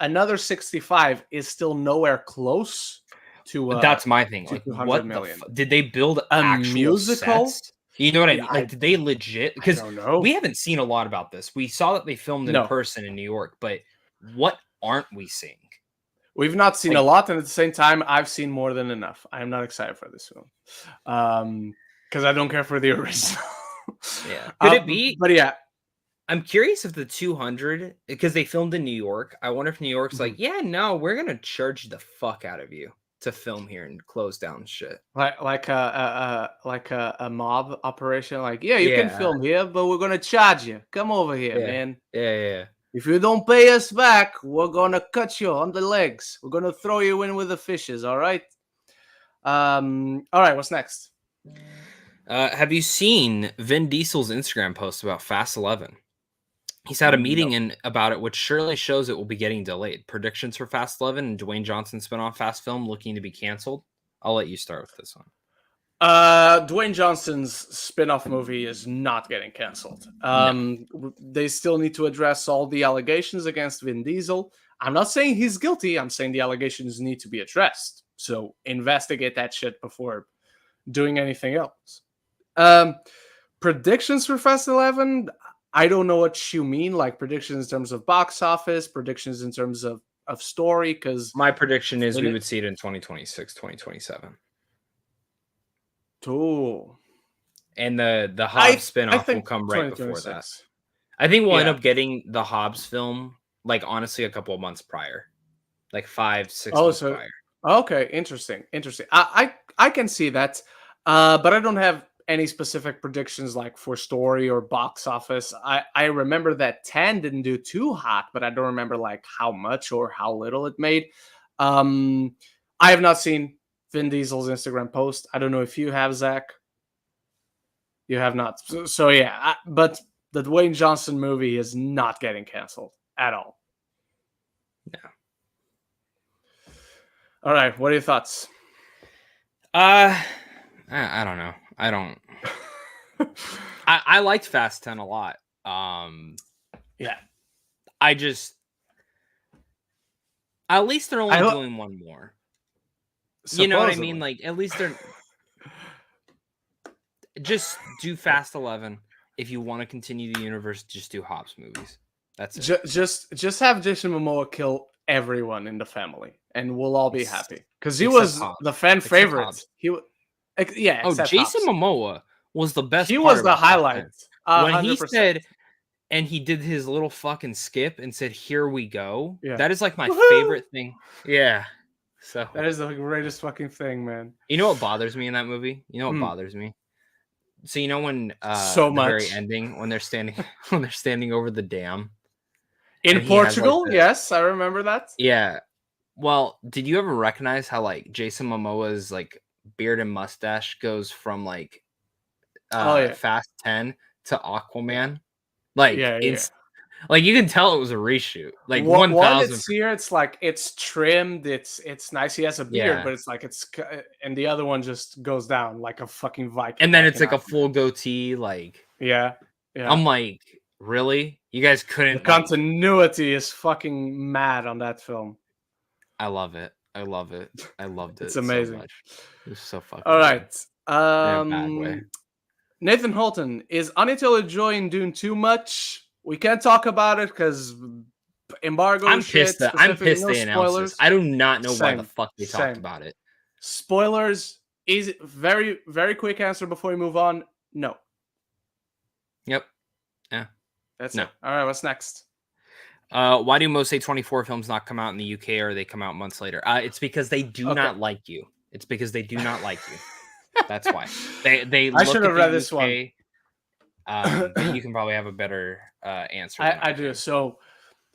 Another 65 is still nowhere close to. That's my thing. To Like, 200 what million. did they build A actual musical? sets? You know what I Yeah, mean? Like, did they legit? Because I don't know. we haven't seen a lot about this. We saw that they filmed in person in New York, but what aren't we seeing? We've not seen a lot, and at the same time, I've seen more than enough. I'm not excited for this film because I don't care for the original. Yeah, could it be? But yeah, I'm curious if the 200, because they filmed in New York. I wonder if New York's like, yeah, no, we're gonna charge the fuck out of you to film here and close down shit. Like a mob operation. Like, yeah, you can film here, but we're gonna charge you. Come over here, man. Yeah. If you don't pay us back, we're gonna cut you on the legs. We're gonna throw you in with the fishes. All right. All right. What's next? Have you seen Vin Diesel's Instagram post about Fast 11? He's had a meeting about it, which surely shows it will be getting delayed. Predictions for Fast 11 and Dwayne Johnson spinoff Fast film looking to be canceled. I'll let you start with this one. Dwayne Johnson's spin-off movie is not getting canceled. They still need to address all the allegations against Vin Diesel. I'm not saying he's guilty. I'm saying the allegations need to be addressed. So investigate that shit before doing anything else. Predictions for Fast 11, I don't know what you mean. Like predictions in terms of box office, predictions in terms of story. Because my prediction is we would see it in 2026, 2027. Ooh. And the Hobbs spinoff will come right before that. I think we'll end up getting the Hobbs film, like, honestly, a couple of months prior. Like 5-6 months prior. Okay, interesting. I can see that. But I don't have any specific predictions like for story or box office. I remember that 10 didn't do too hot, but I don't remember like how much or how little it made. I have not seen Vin Diesel's Instagram post. I don't know if you have, Zach. You have not. So yeah, but the Dwayne Johnson movie is not getting canceled at all. No. All right, what are your thoughts? I don't know. I don't. I liked Fast 10 a lot. Yeah. I just. At least they're only doing one more. Supposedly. You know what I mean? Like, at least they're. Just do Fast 11. If you want to continue the universe, just do Hobbs movies. That's it. Just have Jason Momoa kill everyone in the family, and we'll all be happy because he was the fan favorite. Jason Momoa was the best. He was the highlight when 100%. He said, and he did his little fucking skip and said, "Here we go." Yeah. That is like my favorite thing. Yeah. So that is the greatest fucking thing, man. You know what bothers me in that movie? You know what bothers me? So you know when the very ending when they're standing over the dam in Portugal? Like yes, I remember that. Yeah. Well, did you ever recognize how like Jason Momoa's like beard and mustache goes from like Fast 10 to Aquaman? Like like you can tell it was a reshoot. Like 1,000. It's here. It's like it's trimmed. It's nice. He has a beard, but it's like and the other one just goes down like a fucking Viking. And then it's like a full goatee. Like yeah. I'm like, really? You guys couldn't. The continuity is fucking mad on that film. I love it. I loved it. It's amazing. So much. It's so fucking. All right. In a bad way. Nathan Holton, is Anya Taylor-Joy in Dune too much? We can't talk about it because embargo. I'm pissed they announced this. I do not know why the fuck they talked about it. Spoilers. Easy, very, very quick answer before we move on. No. Yep. Yeah. That's it. All right. What's next? Why do most A24 films not come out in the UK or they come out months later? It's because they do not like you. It's because they do not like you. That's why. They. I should have read this one. You can probably have a better answer. I do. So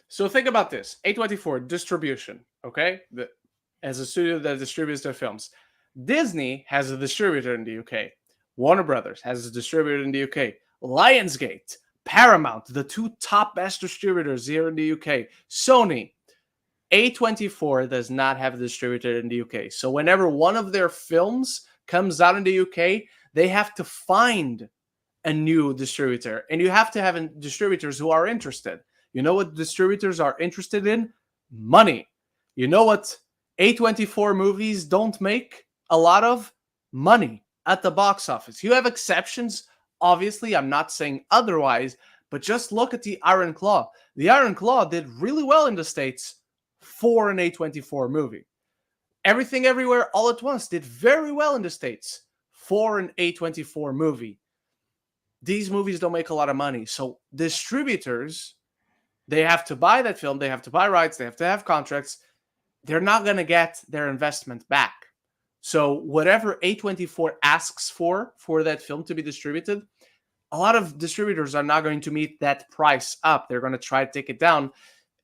think about this. A24 distribution. Okay, as a studio that distributes their films, Disney has a distributor in the UK. Warner Brothers has a distributor in the UK. Lionsgate, Paramount, the two top best distributors here in the UK. Sony. A24 does not have a distributor in the UK. So whenever one of their films comes out in the UK, they have to find a new distributor, and you have to have distributors who are interested. You know what distributors are interested in? Money. You know what A24 movies don't make a lot of? Money at the box office. You have exceptions, obviously. I'm not saying otherwise, but just look at the Iron Claw. The Iron Claw did really well in the States for an A24 movie. Everything Everywhere All at Once did very well in the States for an A24 movie. These movies don't make a lot of money. So distributors, they have to buy that film. They have to buy rights. They have to have contracts. They're not going to get their investment back. So whatever A24 asks for that film to be distributed, a lot of distributors are not going to meet that price up. They're going to try to take it down.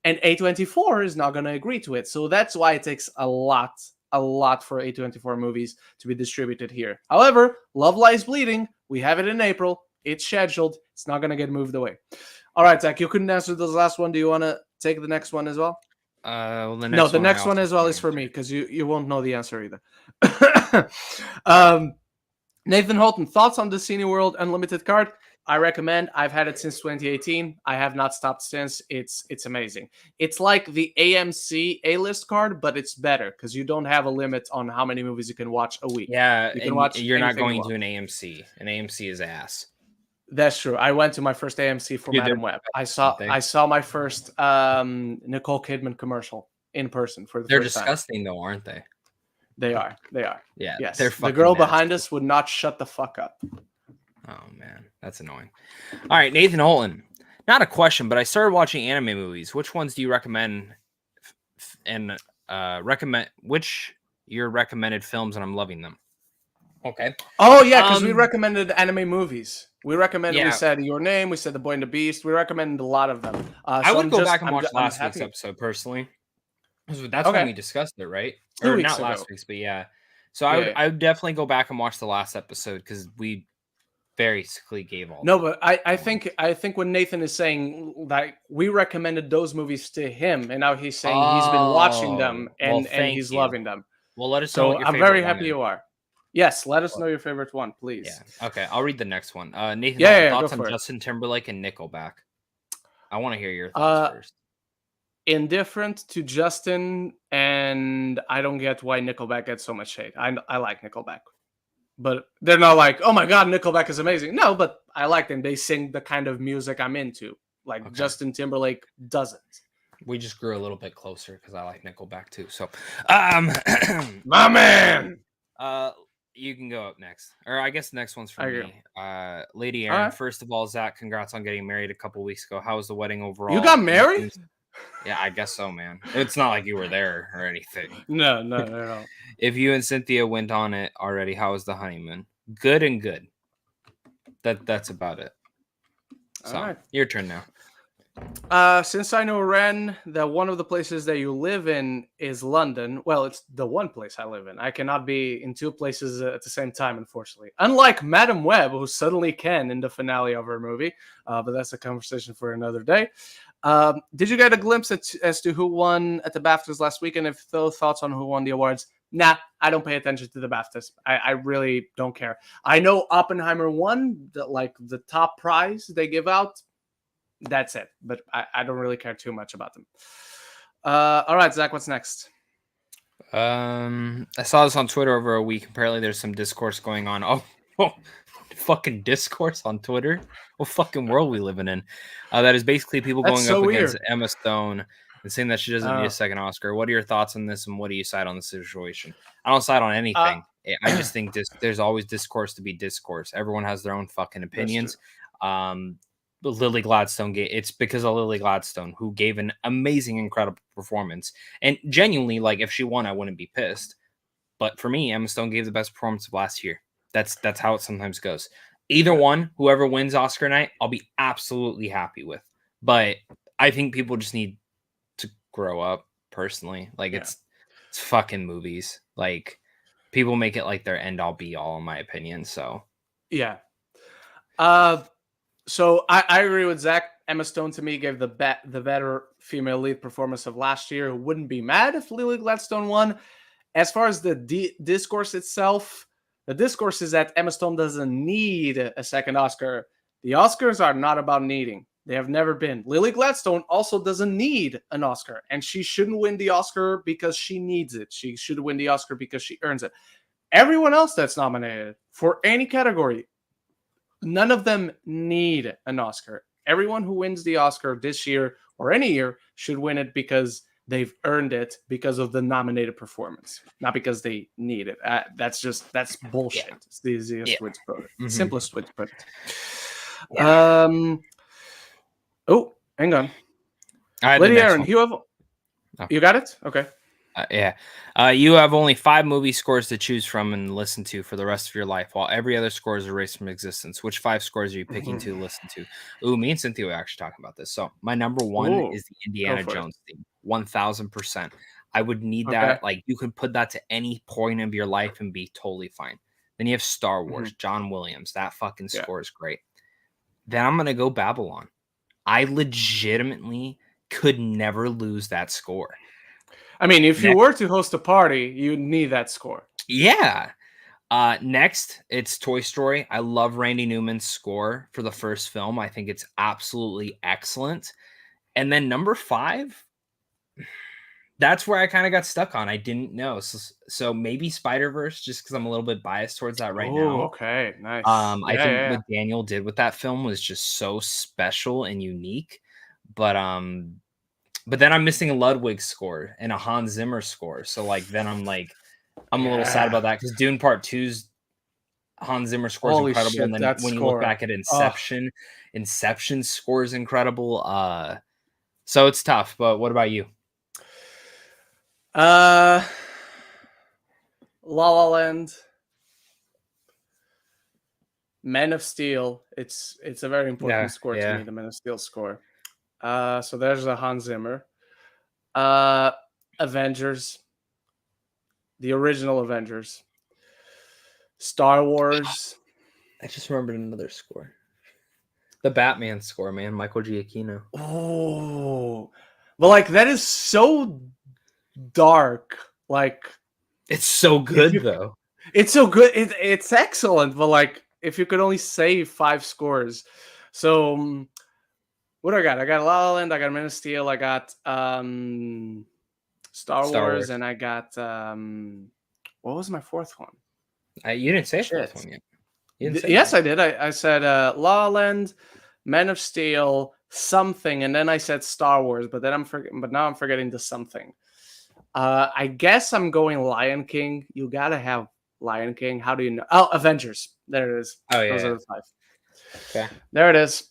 And A24 is not going to agree to it. So that's why it takes a lot for A24 movies to be distributed here. However, Love Lies Bleeding, we have it in April. It's scheduled. It's not going to get moved away. All right, Zach, you couldn't answer this last one. Do you want to take the next one as well? The next one as well is for me, because you won't know the answer either. Nathan Holton, thoughts on the Cineworld Unlimited card? I recommend. I've had it since 2018. I have not stopped since. It's amazing. It's like the AMC A-list card, but it's better because you don't have a limit on how many movies you can watch a week. Yeah, you can watch. You're not going to an AMC. An AMC is ass. That's true. I went to my first AMC for Madam Web. I saw my first Nicole Kidman commercial in person for the They're first time. They're disgusting though, aren't they? They are. Yeah. Yes. They're the girl nasty. behind us would not shut the fuck up. Oh man, that's annoying. All right, Nathan Holton. Not a question, but I started watching anime movies. Which ones do you recommend? And recommend which your recommended films, and I'm loving them. Okay. Oh yeah, because we recommended anime movies. We recommended. Yeah. We said Your Name. We said The Boy and the Beast. We recommended a lot of them. I would go back and watch last week's episode personally. That's when we discussed it, right? Or not last week's, but yeah. So I would definitely go back and watch the last episode because we basically gave all. No, but I think when Nathan is saying that we recommended those movies to him, and now he's saying he's been watching them and he's loving them. Well, let us know. So I'm very happy you are. Yes, let us know your favorite one, please. Yeah. Okay, I'll read the next one. Nathan, thoughts on Justin Timberlake and Nickelback? I want to hear your thoughts first. Indifferent to Justin, and I don't get why Nickelback gets so much hate. I like Nickelback, but they're not like, oh my god, Nickelback is amazing. No, but I like them. They sing the kind of music I'm into. Like Justin Timberlake doesn't. We just grew a little bit closer because I like Nickelback too. So, my man. You can go up next, or I guess the next one's for me. Lady Aaron. First of all, Zach, congrats on getting married a couple weeks ago. How was the wedding overall? You got married? Yeah, I guess so, man. It's not like you were there or anything. No. If you and Cynthia went on it already, how was the honeymoon? Good and good. That's about it. So, your turn now. Since I know, Ren, that one of the places that you live in is London. Well, it's the one place I live in. I cannot be in two places at the same time, unfortunately. Unlike Madam Web, who suddenly can in the finale of her movie. But that's a conversation for another day. Did you get a glimpse as to who won at the BAFTAs last week? And if those thoughts on who won the awards? Nah, I don't pay attention to the BAFTAs. I really don't care. I know Oppenheimer won, the top prize they give out. That's it. But I don't really care too much about them. All right, Zach, what's next? I saw this on Twitter over a week. Apparently there's some discourse going on. Oh, fucking discourse on Twitter? What fucking world we living in? That is basically people going up against Emma Stone and saying that she doesn't need a second Oscar. What are your thoughts on this, and what do you side on the situation? I don't side on anything. I just think there's always discourse to be discourse. Everyone has their own fucking opinions. Lily Gladstone it's because of Lily Gladstone, who gave an amazing, incredible performance. And genuinely, like, if she won, I wouldn't be pissed. But for me, Emma Stone gave the best performance of last year. That's how it sometimes goes. Either one, whoever wins Oscar night, I'll be absolutely happy with. But I think people just need to grow up, personally. Like, it's fucking movies. Like, people make it like their end all be all, in my opinion. So yeah. So I agree with Zach. Emma Stone, to me, gave the better female lead performance of last year. Who wouldn't be mad if Lily Gladstone won? As far as the discourse itself, the discourse is that Emma Stone doesn't need a second Oscar. The Oscars are not about needing. They have never been. Lily Gladstone also doesn't need an Oscar, and she shouldn't win the Oscar because she needs it. She should win the Oscar because she earns it. Everyone else that's nominated for any category, none of them need an Oscar. Everyone who wins the Oscar this year or any year should win it because they've earned it because of the nominated performance, not because they need it. That's bullshit. Yeah. It's the easiest way to put it. Mm-hmm. Simplest way to put it. Yeah. Oh, hang on. Lady Aaron, you got it? Okay. You have only 5 movie scores to choose from and listen to for the rest of your life, while every other score is erased from existence. Which 5 scores are you picking to listen to? Ooh, me and Cynthia were actually talking about this. So my number 1 is the Indiana Jones theme, 1000%. I would need that. Like, you could put that to any point of your life and be totally fine. Then you have Star Wars, John Williams. That fucking score is great. Then I'm gonna go Babylon. I legitimately could never lose that score. I mean, if you were to host a party, you'd need that score. Yeah. Next, it's Toy Story. I love Randy Newman's score for the first film. I think it's absolutely excellent. And then number 5, that's where I kind of got stuck on. I didn't know. So maybe Spider-Verse, just because I'm a little bit biased towards that right now. Okay, nice. I think what Daniel did with that film was just so special and unique. But then I'm missing a Ludwig score and a Hans Zimmer score. So like then I'm a little sad about that, because Dune Part 2's Hans Zimmer score is incredible. Shit, and then when you look back at Inception's score is incredible. So it's tough. But what about you? La La Land, Man of Steel. It's a very important score to me, the Man of Steel score. So there's a Hans Zimmer. Avengers, the original Avengers. Star Wars. I just remembered another score. The Batman score, man. Michael Giacchino. Oh, but like that is so dark. Like, it's so good though. It's so good. It's excellent. But like, if you could only save 5 scores, so what I got? I got La La Land. I got Man of Steel. I got Star Wars, and I got what was my 4th one? You didn't say 4th one yet. Yes, I did. I said La La Land, Man of Steel, something, and then I said Star Wars. But then now I'm forgetting the something. I guess I'm going Lion King. You gotta have Lion King. How do you know? Oh, Avengers. There it is. Oh yeah. Those are the 5. Okay. There it is.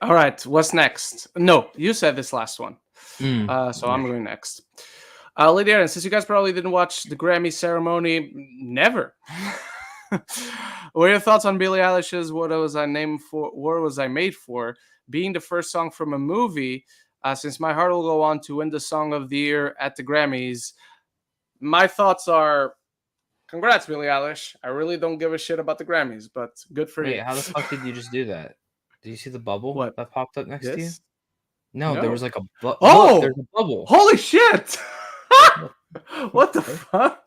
All right. What's next? No, you said this last one. So I'm going next. Lady Aaron, since you guys probably didn't watch the Grammy ceremony, never. What are your thoughts on Billie Eilish's "What Was I Named For? What Was I Made For?" being the first song from a movie? Since my heart will go on to win the Song of the Year at the Grammys. My thoughts are, congrats, Billie Eilish. I really don't give a shit about the Grammys, but good for you. How the fuck did you just do that? Did you see the bubble that popped up next to you? No, there was like a look, there's a bubble. Holy shit! What the fuck?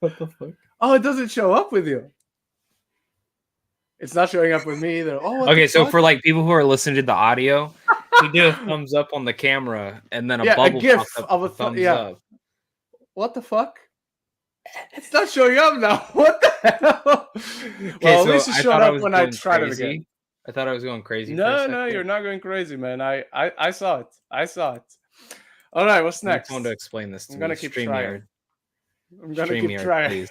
What the fuck? Oh, it doesn't show up with you. It's not showing up with me either. Oh, okay. So for like people who are listening to the audio, we do a thumbs up on the camera, and then a bubble a GIF pops up of a thumbs up. What the fuck? It's not showing up now. What the hell? Well, at least it showed up when I tried it again. I thought I was going crazy. No, you're not going crazy, man. I saw it. All right, what's next? I want to explain this to I'm gonna keep trying. I'm gonna keep trying.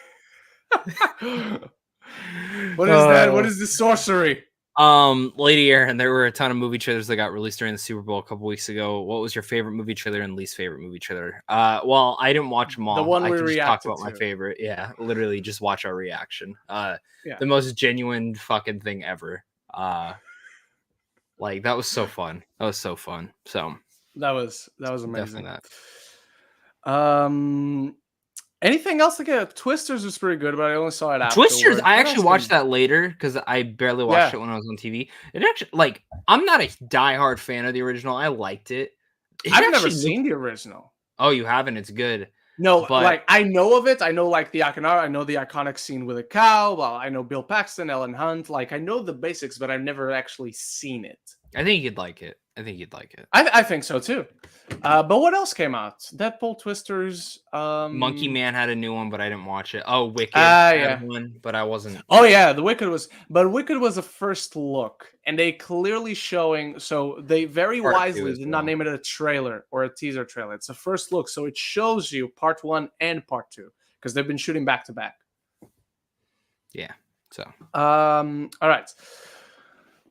What is that? What is the sorcery? Lady Aaron, there were a ton of movie trailers that got released during the Super Bowl a couple weeks ago. What was your favorite movie trailer and least favorite movie trailer? Well, I didn't watch them all. The one we reacted just talk about my favorite. Yeah, literally just watch our reaction. Yeah. The most genuine fucking thing ever. Like that was so fun. So that was amazing. Definitely that. Anything else? Like Twisters was pretty good, but I only saw it after. Twisters, I actually watched that later because I barely watched it when I was on TV. It actually, like, I'm not a diehard fan of the original. I liked it. I've never seen the original. Oh, you haven't? It's good. No, but like I know of it. I know like the iconic scene with a cow. Well, I know Bill Paxton, Ellen Hunt. Like I know the basics, but I've never actually seen it. I think you'd like it. I think so too. But what else came out? Deadpool, Twisters, Monkey Man had a new one, but I didn't watch it. Oh, Wicked yeah. had one, but I wasn't. Oh yeah, Wicked was a first look, and they clearly showing. So they very wisely did not name it a trailer or a teaser trailer. It's a first look, so it shows you part 1 and part 2 because they've been shooting back to back. Yeah. So. All right.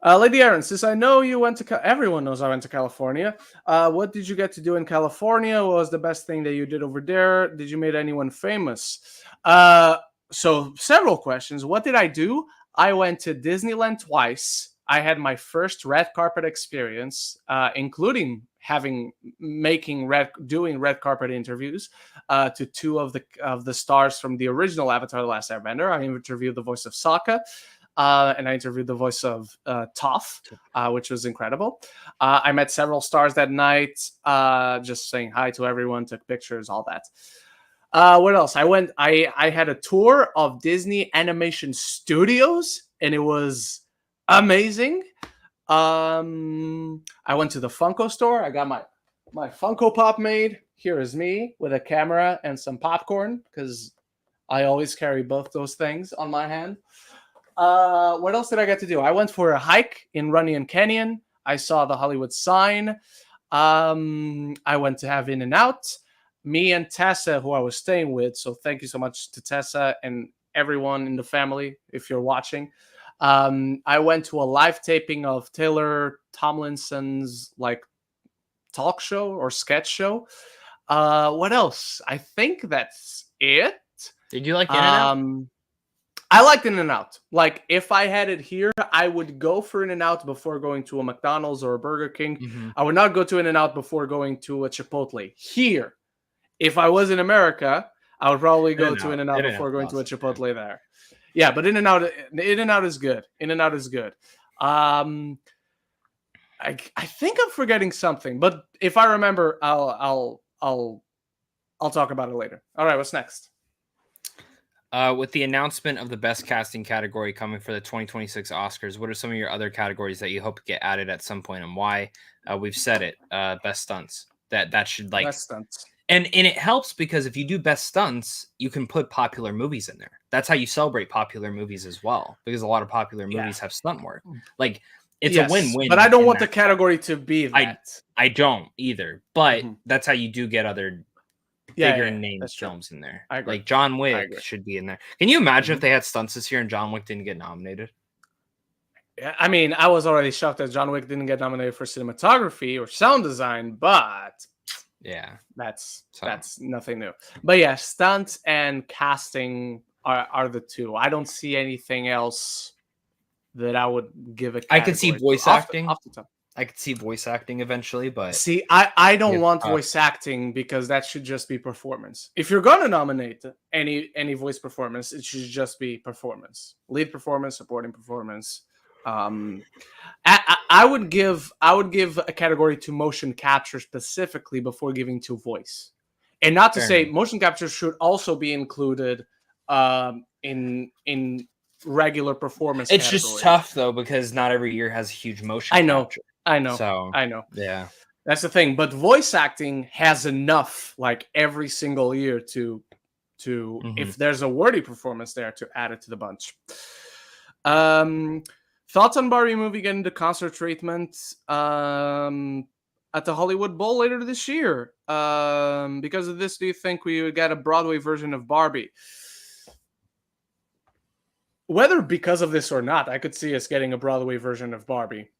Lady Aaron, since I know you went to everyone knows I went to California. What did you get to do in California? What was the best thing that you did over there? Did you meet anyone famous? So several questions. What did I do? I went to Disneyland twice. I had my first red carpet experience, including doing red carpet interviews to 2 of the stars from the original Avatar: The Last Airbender. I interviewed the voice of Sokka. And I interviewed the voice of Toph, which was incredible. I met several stars that night, just saying hi to everyone, took pictures, all that. What else? I had a tour of Disney Animation Studios, and it was amazing. I went to the Funko store. I got my Funko Pop made. Here is me with a camera and some popcorn, because I always carry both those things on my hand. What else did I get to do? I went for a hike in Runyon Canyon. I saw the Hollywood sign. I went to have In-N-Out. Me and Tessa, who I was staying with, so thank you so much to Tessa and everyone in the family if you're watching. I went to a live taping of Taylor Tomlinson's talk show or sketch show. What else? I think that's it. Did you like In-N-Out? I liked In-N-Out. If I had it here, I would go for In-N-Out before going to a McDonald's or a Burger King. Mm-hmm. I would not go to In-N-Out before going to a Chipotle. Here, if I was in America, I would probably go to In-N-Out before going to a Chipotle there. Yeah, but In-N-Out is good. In-N-Out is good. I think I'm forgetting something, but if I remember, I'll talk about it later. All right, what's next? With the announcement of the best casting category coming for the 2026 Oscars, what are some of your other categories that you hope to get added at some point, and why? We've said it. Best stunts. That should best stunts. And it helps because if you do best stunts, you can put popular movies in there. That's how you celebrate popular movies as well, because a lot of popular movies have stunt work. It's a win-win. But I don't want the category to be that. I don't either. But that's how you do get other bigger name films in there. Like John Wick should be in there. Can you imagine if they had stunts this year and John Wick didn't get nominated? Yeah, I mean, I was already shocked that John Wick didn't get nominated for cinematography or sound design, but yeah, that's nothing new. But yeah, stunts and casting are the two. I don't see anything else that I would give a category. I could see voice acting. Off the top. I could see voice acting eventually, but see, I don't want voice acting because that should just be performance. If you're gonna nominate any voice performance, it should just be performance, lead performance, supporting performance. I would give a category to motion capture specifically before giving to voice, and not to say motion capture should also be included in regular performance. It's just tough though because not every year has huge motion. Capture. I know. So, I know. Yeah. That's the thing. But voice acting has enough, every single year to if there's a worthy performance there, to add it to the bunch. Thoughts on Barbie movie getting the concert treatment at the Hollywood Bowl later this year? Because of this, do you think we would get a Broadway version of Barbie? Whether because of this or not, I could see us getting a Broadway version of Barbie.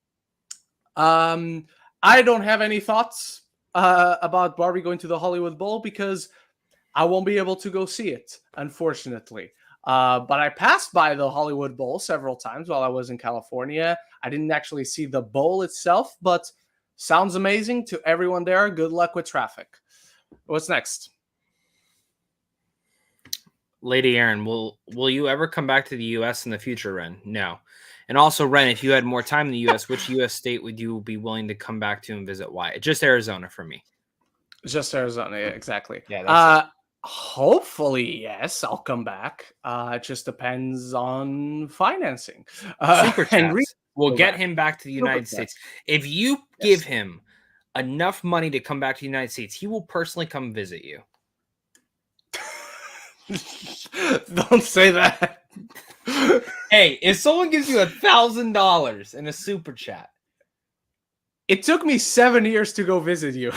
I don't have any thoughts about Barbie going to the Hollywood Bowl because I won't be able to go see it, unfortunately. But I passed by the Hollywood Bowl several times while I was in California. I didn't actually see the bowl itself, but sounds amazing to everyone there. Good luck with traffic. What's next? Lady Aaron, will you ever come back to the U.S. in the future, Ren? No. And also, Ren, if you had more time in the U.S., which U.S. state would you be willing to come back to and visit? Why? Just Arizona for me. Just Arizona, yeah, exactly. Yeah, that's it. Hopefully, yes, I'll come back. It just depends on financing. SuperChats. We'll Go get back. him back to the United Super States. If you give him enough money to come back to the United States, he will personally come visit you. Don't say that. Hey, if someone gives you $1,000 in a super chat, it took me 7 years to go visit you.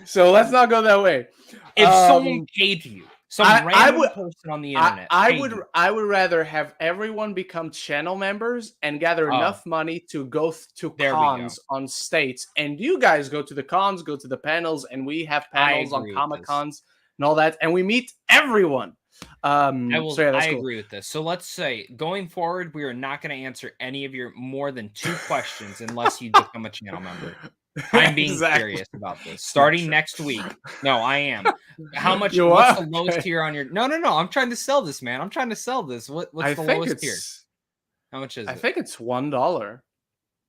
So let's not go that way. If someone paid you, random person on the internet, I would rather have everyone become channel members and gather enough money to go to cons on states, and you guys go to the cons, go to the panels, and we have panels on Comic Cons and all that, and we meet everyone. I agree with this. So let's say going forward, we are not going to answer any of your more than 2 questions unless you become a channel member. I'm being serious about this. Starting next week. No, I am. How much? What's the lowest tier on your? No. I'm trying to sell this, man. I'm trying to sell this. What's the lowest tier? How much is it? I think it's $1.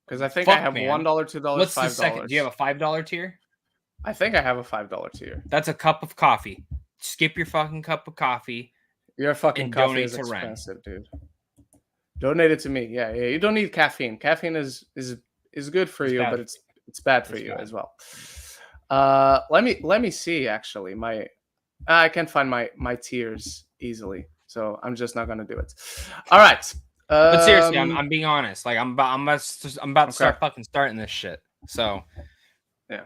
Because I think I have $1, $2, what's $5. The second? Do you have a $5 tier? I think I have a $5 tier. That's a cup of coffee. Skip your fucking cup of coffee. Your fucking coffee is expensive, dude. Donate it to me. Yeah. You don't need caffeine. Caffeine is good for you, but it's bad for you as well. Let me see. Actually, I can't find my tiers easily, so I'm just not gonna do it. All right. But seriously, I'm being honest. Like I'm about to start fucking starting this shit. So yeah,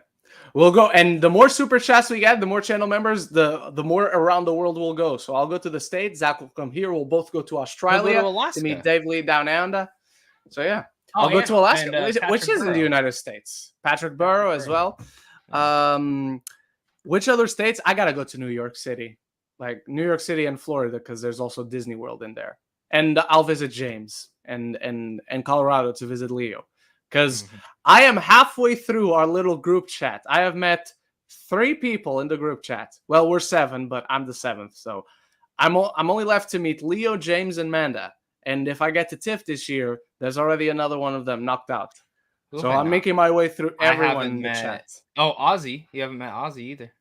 we'll go. And the more super chats we get, the more channel members, the more around the world we'll go. So I'll go to the States. Zach will come here. We'll both go to Australia to meet Dave Lee down under. So yeah. I'll go to Alaska, which is in the United States. Patrick Burrow as well. Which other states? I gotta go to New York City, like New York City and Florida, because there's also Disney World in there. And I'll visit James and Colorado to visit Leo, because I am halfway through our little group chat. I have met 3 people in the group chat. Well, we're 7, but I'm the 7th, so I'm only left to meet Leo, James, and Manda. And if I get to TIFF this year, there's already another one of them knocked out. So I'm making my way through everyone in the chat. Oh, Ozzy. You haven't met Ozzy either.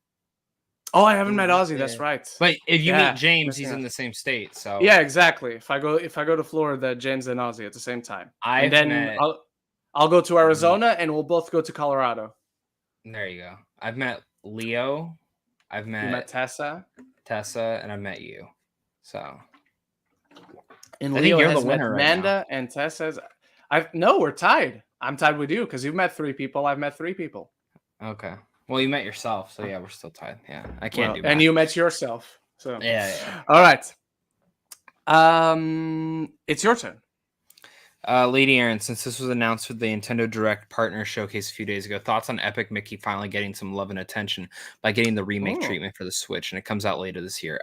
Oh, I haven't met Ozzy. That's right. But if you meet James, he's in the same state. So yeah, exactly. If I go to Florida, James and Ozzy at the same time. And then I'll go to Arizona, and we'll both go to Colorado. There you go. I've met Leo. You met Tessa, and I've met you. So. And Leo has met Amanda and Tessa's. No, we're tied. I'm tied with you because you've met 3 people. I've met 3 people. Okay. Well, you met yourself, so yeah, we're still tied. Yeah, I can't do that. And you met yourself. So yeah. All right. It's your turn. Lady Aaron, since this was announced with the Nintendo Direct Partner Showcase a few days ago, thoughts on Epic Mickey finally getting some love and attention by getting the remake treatment for the Switch, and it comes out later this year.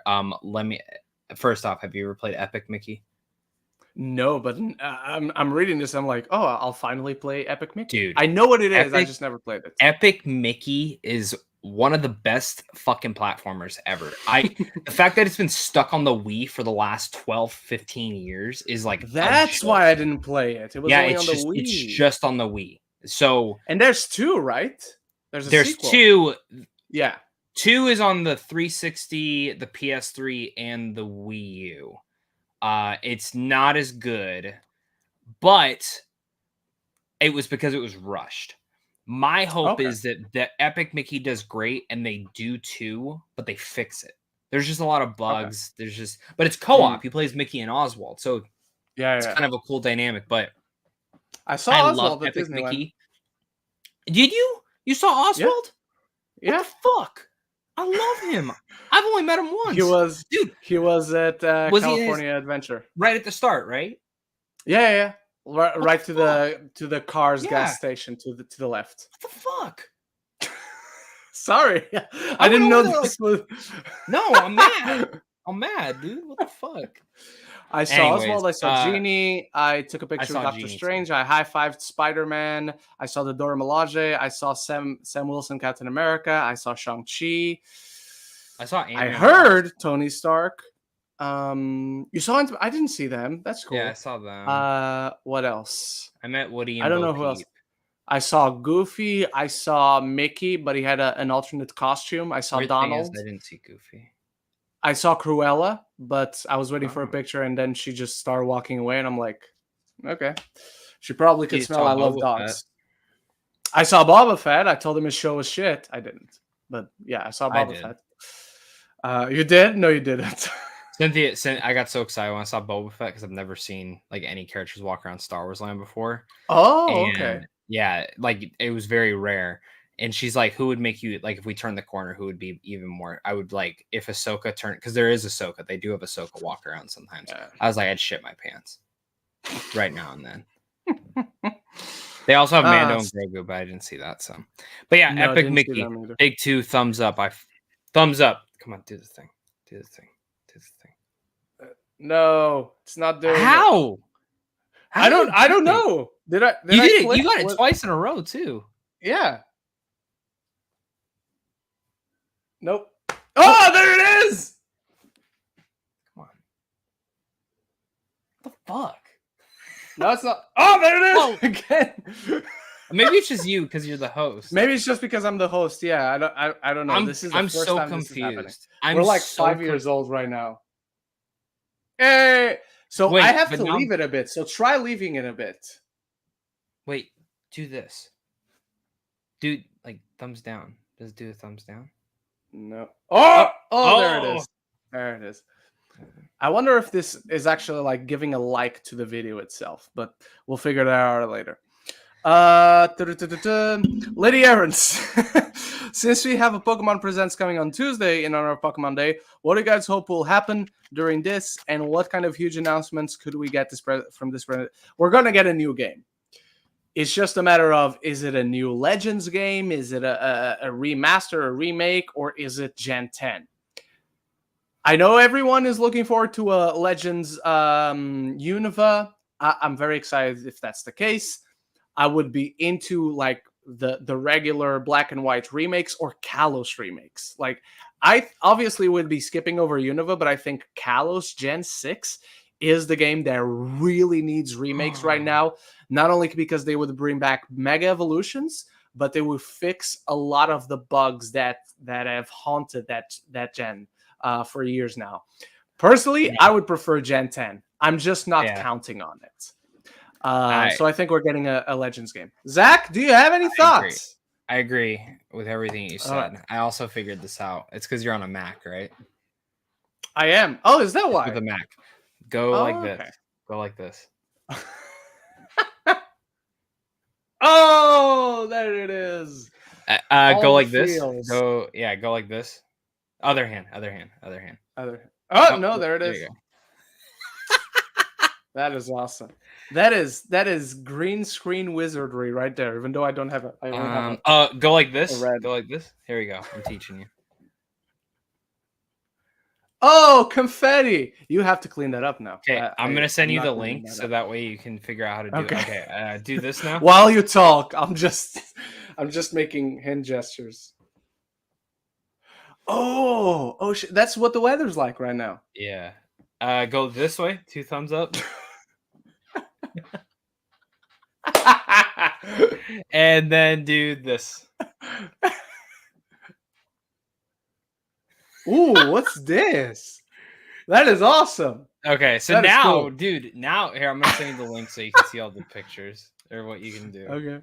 First off, have you ever played Epic Mickey? No, but I'm reading this. I'm like, oh, I'll finally play Epic Mickey. Dude, I know what it is. I just never played it. Epic Mickey is one of the best fucking platformers ever. The fact that it's been stuck on the Wii for the last 12, 15 years is like that's why I didn't play it. It was only on the Wii. It's just on the Wii. So and there's 2, right? There's sequel. 2. Yeah. 2 is on the 360, the PS3, and the Wii U. It's not as good, but it was because it was rushed. My hope is that Epic Mickey does great, and they do too, but they fix it. There's just a lot of bugs. But it's co-op. He plays Mickey and Oswald, so it's kind of a cool dynamic. But I Oswald at Epic Mickey. Did you? You saw Oswald? Yeah. What the fuck? I love him. I've only met him once. He was at California Adventure. Right at the start, right? Yeah. Right to the Cars gas station to the left. What the fuck? Sorry. I didn't know this was. No, I'm mad. I'm mad, dude. What the fuck? I saw Oswald. I saw Genie. I took a picture of Doctor Strange. I high-fived Spider-Man. I saw the Dora Milaje. I saw Sam Wilson, Captain America. I saw Shang-Chi. I heard Tony Stark. You saw him? I didn't see them. That's cool. Yeah, I saw them. What else? I met Woody and I don't know who else. I saw Goofy. I saw Mickey, but he had an alternate costume. I saw Donald. I didn't see Goofy. I saw Cruella, but I was waiting for a picture, and then she just started walking away, and I'm like, okay. She probably could smell I love dogs. I saw Boba Fett. I told him his show was shit. I didn't. But yeah, I saw Boba Fett. You did? No, you didn't. Cynthia, I got so excited when I saw Boba Fett because I've never seen like any characters walk around Star Wars land before. Oh, okay. Yeah, like it was very rare. And she's like, who would make you, like, if we turn the corner, who would be even more? I would, like, if Ahsoka turned, because there is Ahsoka. They do have Ahsoka walk around sometimes. Yeah. I was like, I'd shit my pants right now and then. They also have Mando and Grogu, but I didn't see that. So, but yeah, no, Epic Mickey, big 2 thumbs up. Thumbs up. Come on, do the thing. Do the thing. Do the thing. No, it's not doing How? It. I don't know. Did I? You did it. You got it twice in a row too. Yeah. Nope. Oh, there it is. Come on. What the fuck? No, it's not. Oh, there it is. Oh. Again. Maybe it's just you because you're the host. Maybe it's just because I'm the host. Yeah, I don't know. I'm first so time confused. We're like 5 years old right now. Hey, so wait, I have to leave it a bit. So try leaving it a bit. Wait, do this. Do like thumbs down. Does it do a thumbs down? No. Oh, there it is. There it is. I wonder if this is actually like giving a like to the video itself, but we'll figure that out later. Lady Aarons, since we have a Pokemon Presents coming on Tuesday in honor of Pokemon Day, what do you guys hope will happen during this, and what kind of huge announcements could we get from this? We're going to get a new game. It's just a matter of, is it a new Legends game? Is it a remaster, a remake, or is it Gen 10? I know everyone is looking forward to a Legends Unova. I'm very excited if that's the case. I would be into like the regular black and white remakes or Kalos remakes. Like, I obviously would be skipping over Unova, but I think Kalos Gen 6 is the game that really needs remakes right now. Not only because they would bring back Mega Evolutions, but they would fix a lot of the bugs that have haunted that gen for years now. Personally, I would prefer Gen 10. I'm just not counting on it. So I think we're getting a Legends game. Zach, do you have any thoughts? I agree with everything you said. I also figured this out. It's because you're on a Mac, right? I am. Oh, is that why? With a Mac. Go like this. Okay. Go like this. Oh, there it is. Go like this. Go like this. Other hand. Oh, no, there it is. There that is awesome. That is green screen wizardry right there. Even though I don't have it. Go like this. Go like this. Here we go. I'm teaching you. Oh, confetti! You have to clean that up now. Okay, I'm gonna send you the link so that way you can figure out how to do it. Okay, do this now. While you talk, I'm just making hand gestures. Oh, that's what the weather's like right now. Yeah. Go this way. 2 thumbs up. And then do this. Ooh, what's this? That is awesome. Okay, so now, cool. Dude, here, I'm going to send you the link so you can see all the pictures or what you can do. Okay.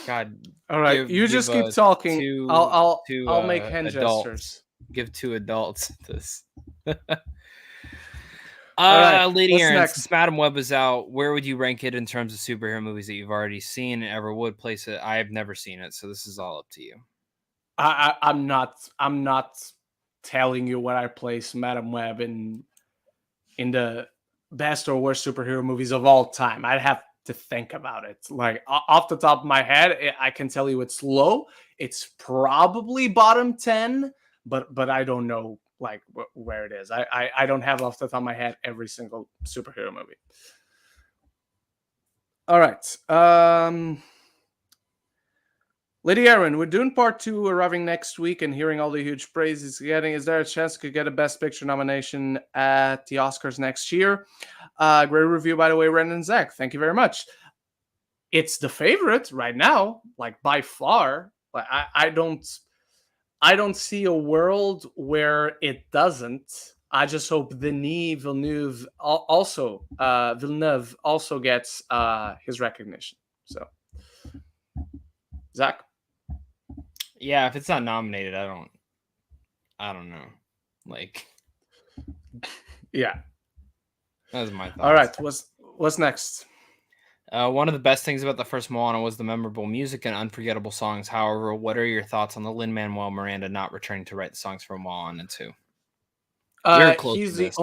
God. All right, you just keep talking. I'll make hand gestures. Give 2 adults this. Right, Lady Aaron, since Madam Web is out, where would you rank it in terms of superhero movies that you've already seen and ever would place it? I have never seen it, so this is all up to you. I'm not telling you what I place Madam Web in the best or worst superhero movies of all time. I'd have to think about it. Like, off the top of my head, I can tell you it's low. It's probably bottom 10, but I don't know like where it is. I don't have off the top of my head every single superhero movie. All right. Lady Aaron, we're doing part 2 arriving next week and hearing all the huge praise it's getting. Is there a chance it could get a Best Picture nomination at the Oscars next year? Great review, by the way, Ren Zach. Thank you very much. It's the favorite right now, like by far. Like I I don't see a world where it doesn't. I just hope Villeneuve also gets his recognition. So, Zach? Yeah, if it's not nominated, I don't know. Like, yeah. That's my thoughts. All right, what's next? One of the best things about the first Moana was the memorable music and unforgettable songs. However, what are your thoughts on the Lin-Manuel Miranda not returning to write the songs for Moana 2? You're close to this.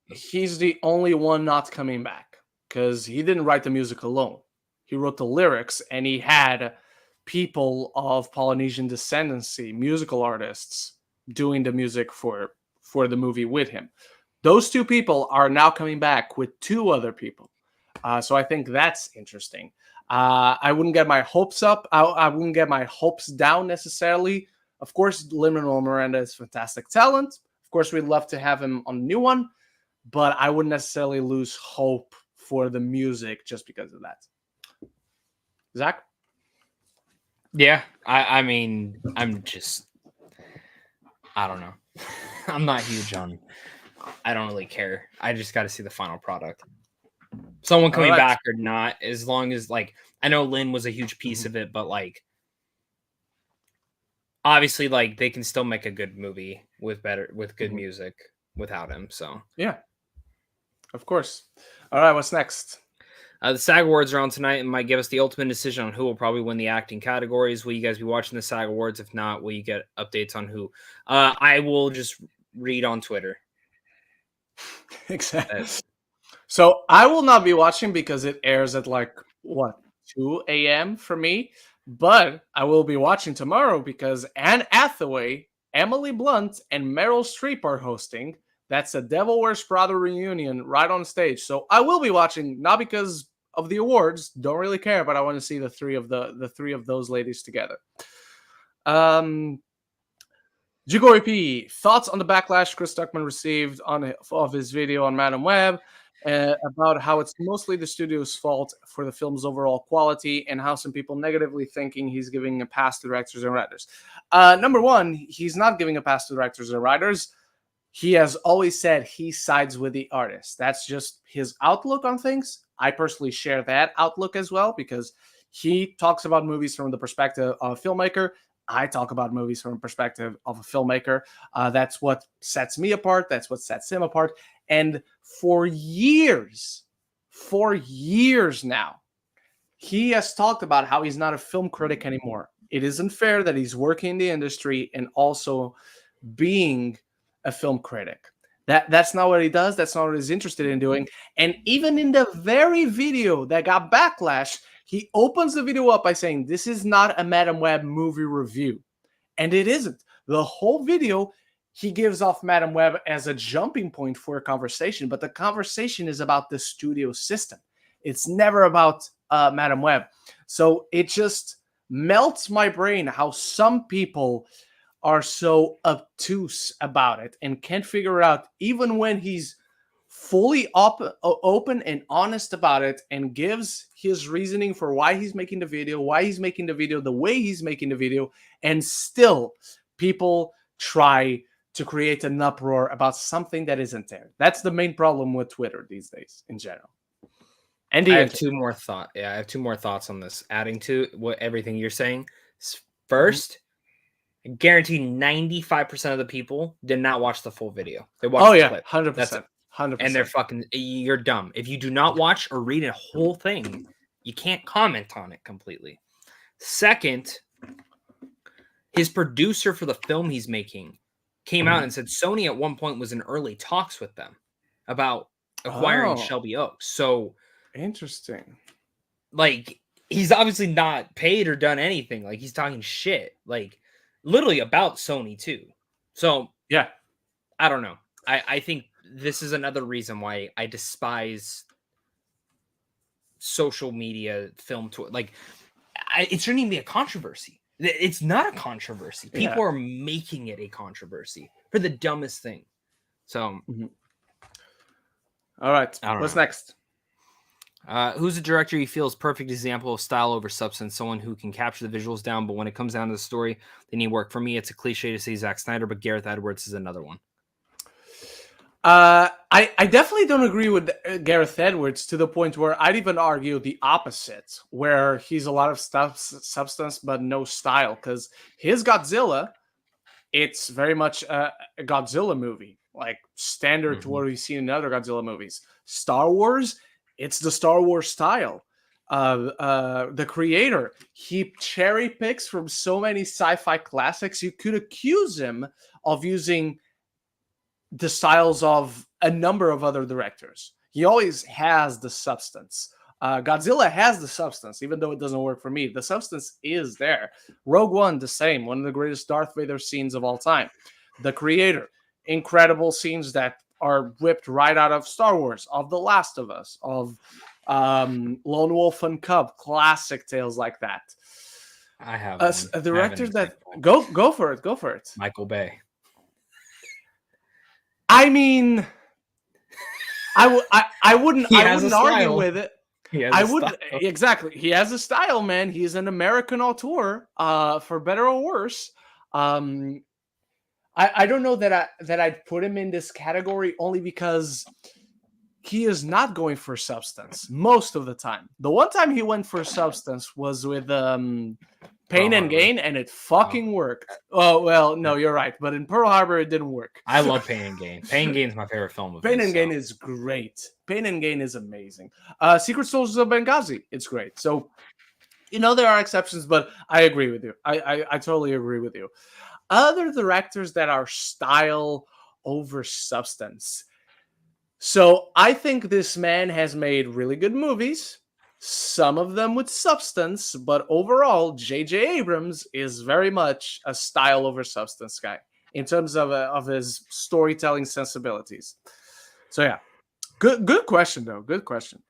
He's the only one not coming back because he didn't write the music alone. He wrote the lyrics, and he had people of Polynesian descendancy, musical artists, doing the music for the movie with him. Those two people are now coming back with two other people. So I think that's interesting. I wouldn't get my hopes up. I wouldn't get my hopes down necessarily. Of course, Lin-Manuel Miranda is fantastic talent. Of course, we'd love to have him on a new one, but I wouldn't necessarily lose hope for the music just because of that. Zach? Yeah, I mean, I don't know. I'm not huge on. I don't really care. I just got to see the final product. Someone coming back or not, as long as, like, I know Lin was a huge piece of it, but, like, obviously, like, they can still make a good movie with good music without him. So yeah, of course. All right, what's next? The SAG Awards are on tonight and might give us the ultimate decision on who will probably win the acting categories. Will you guys be watching the SAG Awards? If not, will you get updates on who? I will just read on Twitter. Exactly. So I will not be watching because it airs at 2 a.m. for me. But I will be watching tomorrow because Anne Hathaway, Emily Blunt, and Meryl Streep are hosting. That's a Devil Wears Prada reunion right on stage. So I will be watching, not because of the awards, don't really care, but I want to see the three of those ladies together. Jigori P, thoughts on the backlash Chris Tuckman received of his video on Madam Web about how it's mostly the studio's fault for the film's overall quality and how some people negatively thinking he's giving a pass to directors and writers. Number one, he's not giving a pass to directors and writers. He has always said he sides with the artist. That's just his outlook on things. I personally share that outlook as well because he talks about movies from the perspective of a filmmaker. I talk about movies from a perspective of a filmmaker. That's what sets me apart. That's what sets him apart. And for years now, he has talked about how he's not a film critic anymore. It isn't fair that he's working in the industry and also being a film critic. That's not what he does. That's not what he's interested in doing. And even in the very video that got backlash, he opens the video up by saying, this is not a Madam Web movie review. And it isn't. The whole video, he gives off Madam Web as a jumping point for a conversation, but the conversation is about the studio system. It's never about Madam Web. So it just melts my brain how some people are so obtuse about it and can't figure out, even when he's fully open and honest about it and gives his reasoning for why he's making the video the way he's making the video, and still people try to create an uproar about something that isn't there. That's the main problem with Twitter these days in general. And I have two more thoughts on this, adding to everything you're saying. First, I guarantee 95% of the people did not watch the full video. They watched the clip. 100%. 100%. And they're you're dumb. If you do not watch or read a whole thing, you can't comment on it completely. Second, his producer for the film he's making came out and said Sony at one point was in early talks with them about acquiring Shelby Oaks. So interesting. Like, he's obviously not paid or done anything. Like, he's talking shit. Like, literally about Sony too. So yeah, I don't know. I think this is another reason why I despise social media film tour. Like, it shouldn't even be a controversy. It's not a controversy. People are making it a controversy for the dumbest thing. So, all right, what's next? Who's a director you feel is perfect example of style over substance? Someone who can capture the visuals down, but when it comes down to the story, they need work. For me, it's a cliche to say Zack Snyder, but Gareth Edwards is another one. I definitely don't agree with Gareth Edwards to the point where I'd even argue the opposite, where he's a lot of substance but no style. Because his Godzilla, it's very much a Godzilla movie, like standard to what we've seen in other Godzilla movies. Star Wars, it's the Star Wars style. The creator, he cherry picks from so many sci-fi classics. You could accuse him of using the styles of a number of other directors. He always has the substance. Godzilla has the substance, even though it doesn't work for me. The substance is there. Rogue One, the same. One of the greatest Darth Vader scenes of all time. The creator, incredible scenes that are ripped right out of Star Wars, of The Last of Us, of Lone Wolf and Cub, classic tales like that. I have a director that go for it. Michael Bay. I mean, I wouldn't argue with it. I wouldn't exactly. He has a style, man. He's an American auteur, for better or worse. I don't know that I'd put him in this category only because he is not going for substance most of the time. The one time he went for substance was with Pain and Gain, and it fucking worked. Oh, well, no, you're right. But in Pearl Harbor, it didn't work. I love Pain and Gain. Pain and Gain is my favorite film. Pain and Gain is great. Pain and Gain is amazing. Secret Soldiers of Benghazi, it's great. So, there are exceptions, but I agree with you. I totally agree with you. Other directors that are style over substance. So I think this man has made really good movies, some of them with substance, but overall, J.J. Abrams is very much a style over substance guy in terms of his storytelling sensibilities. So yeah, good question though. Good question.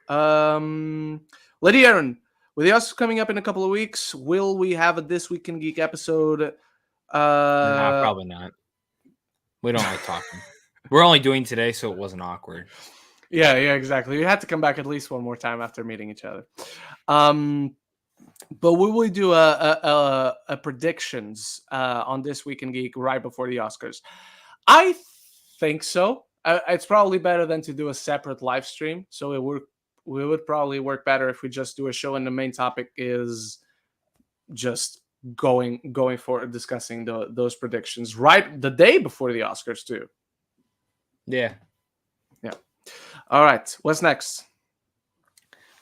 Lady Aaron, with the Oscars coming up in a couple of weeks, will we have a This Week in Geek episode? Nah, probably not. We don't like talking. We're only doing today, so it wasn't awkward. Yeah, exactly. We had to come back at least one more time after meeting each other. But we will do a predictions on This Week in Geek right before the Oscars. I think so. It's probably better than to do a separate live stream. So it would probably work better if we just do a show and the main topic is just going for discussing those predictions right the day before the Oscars too. Yeah. All right. What's next?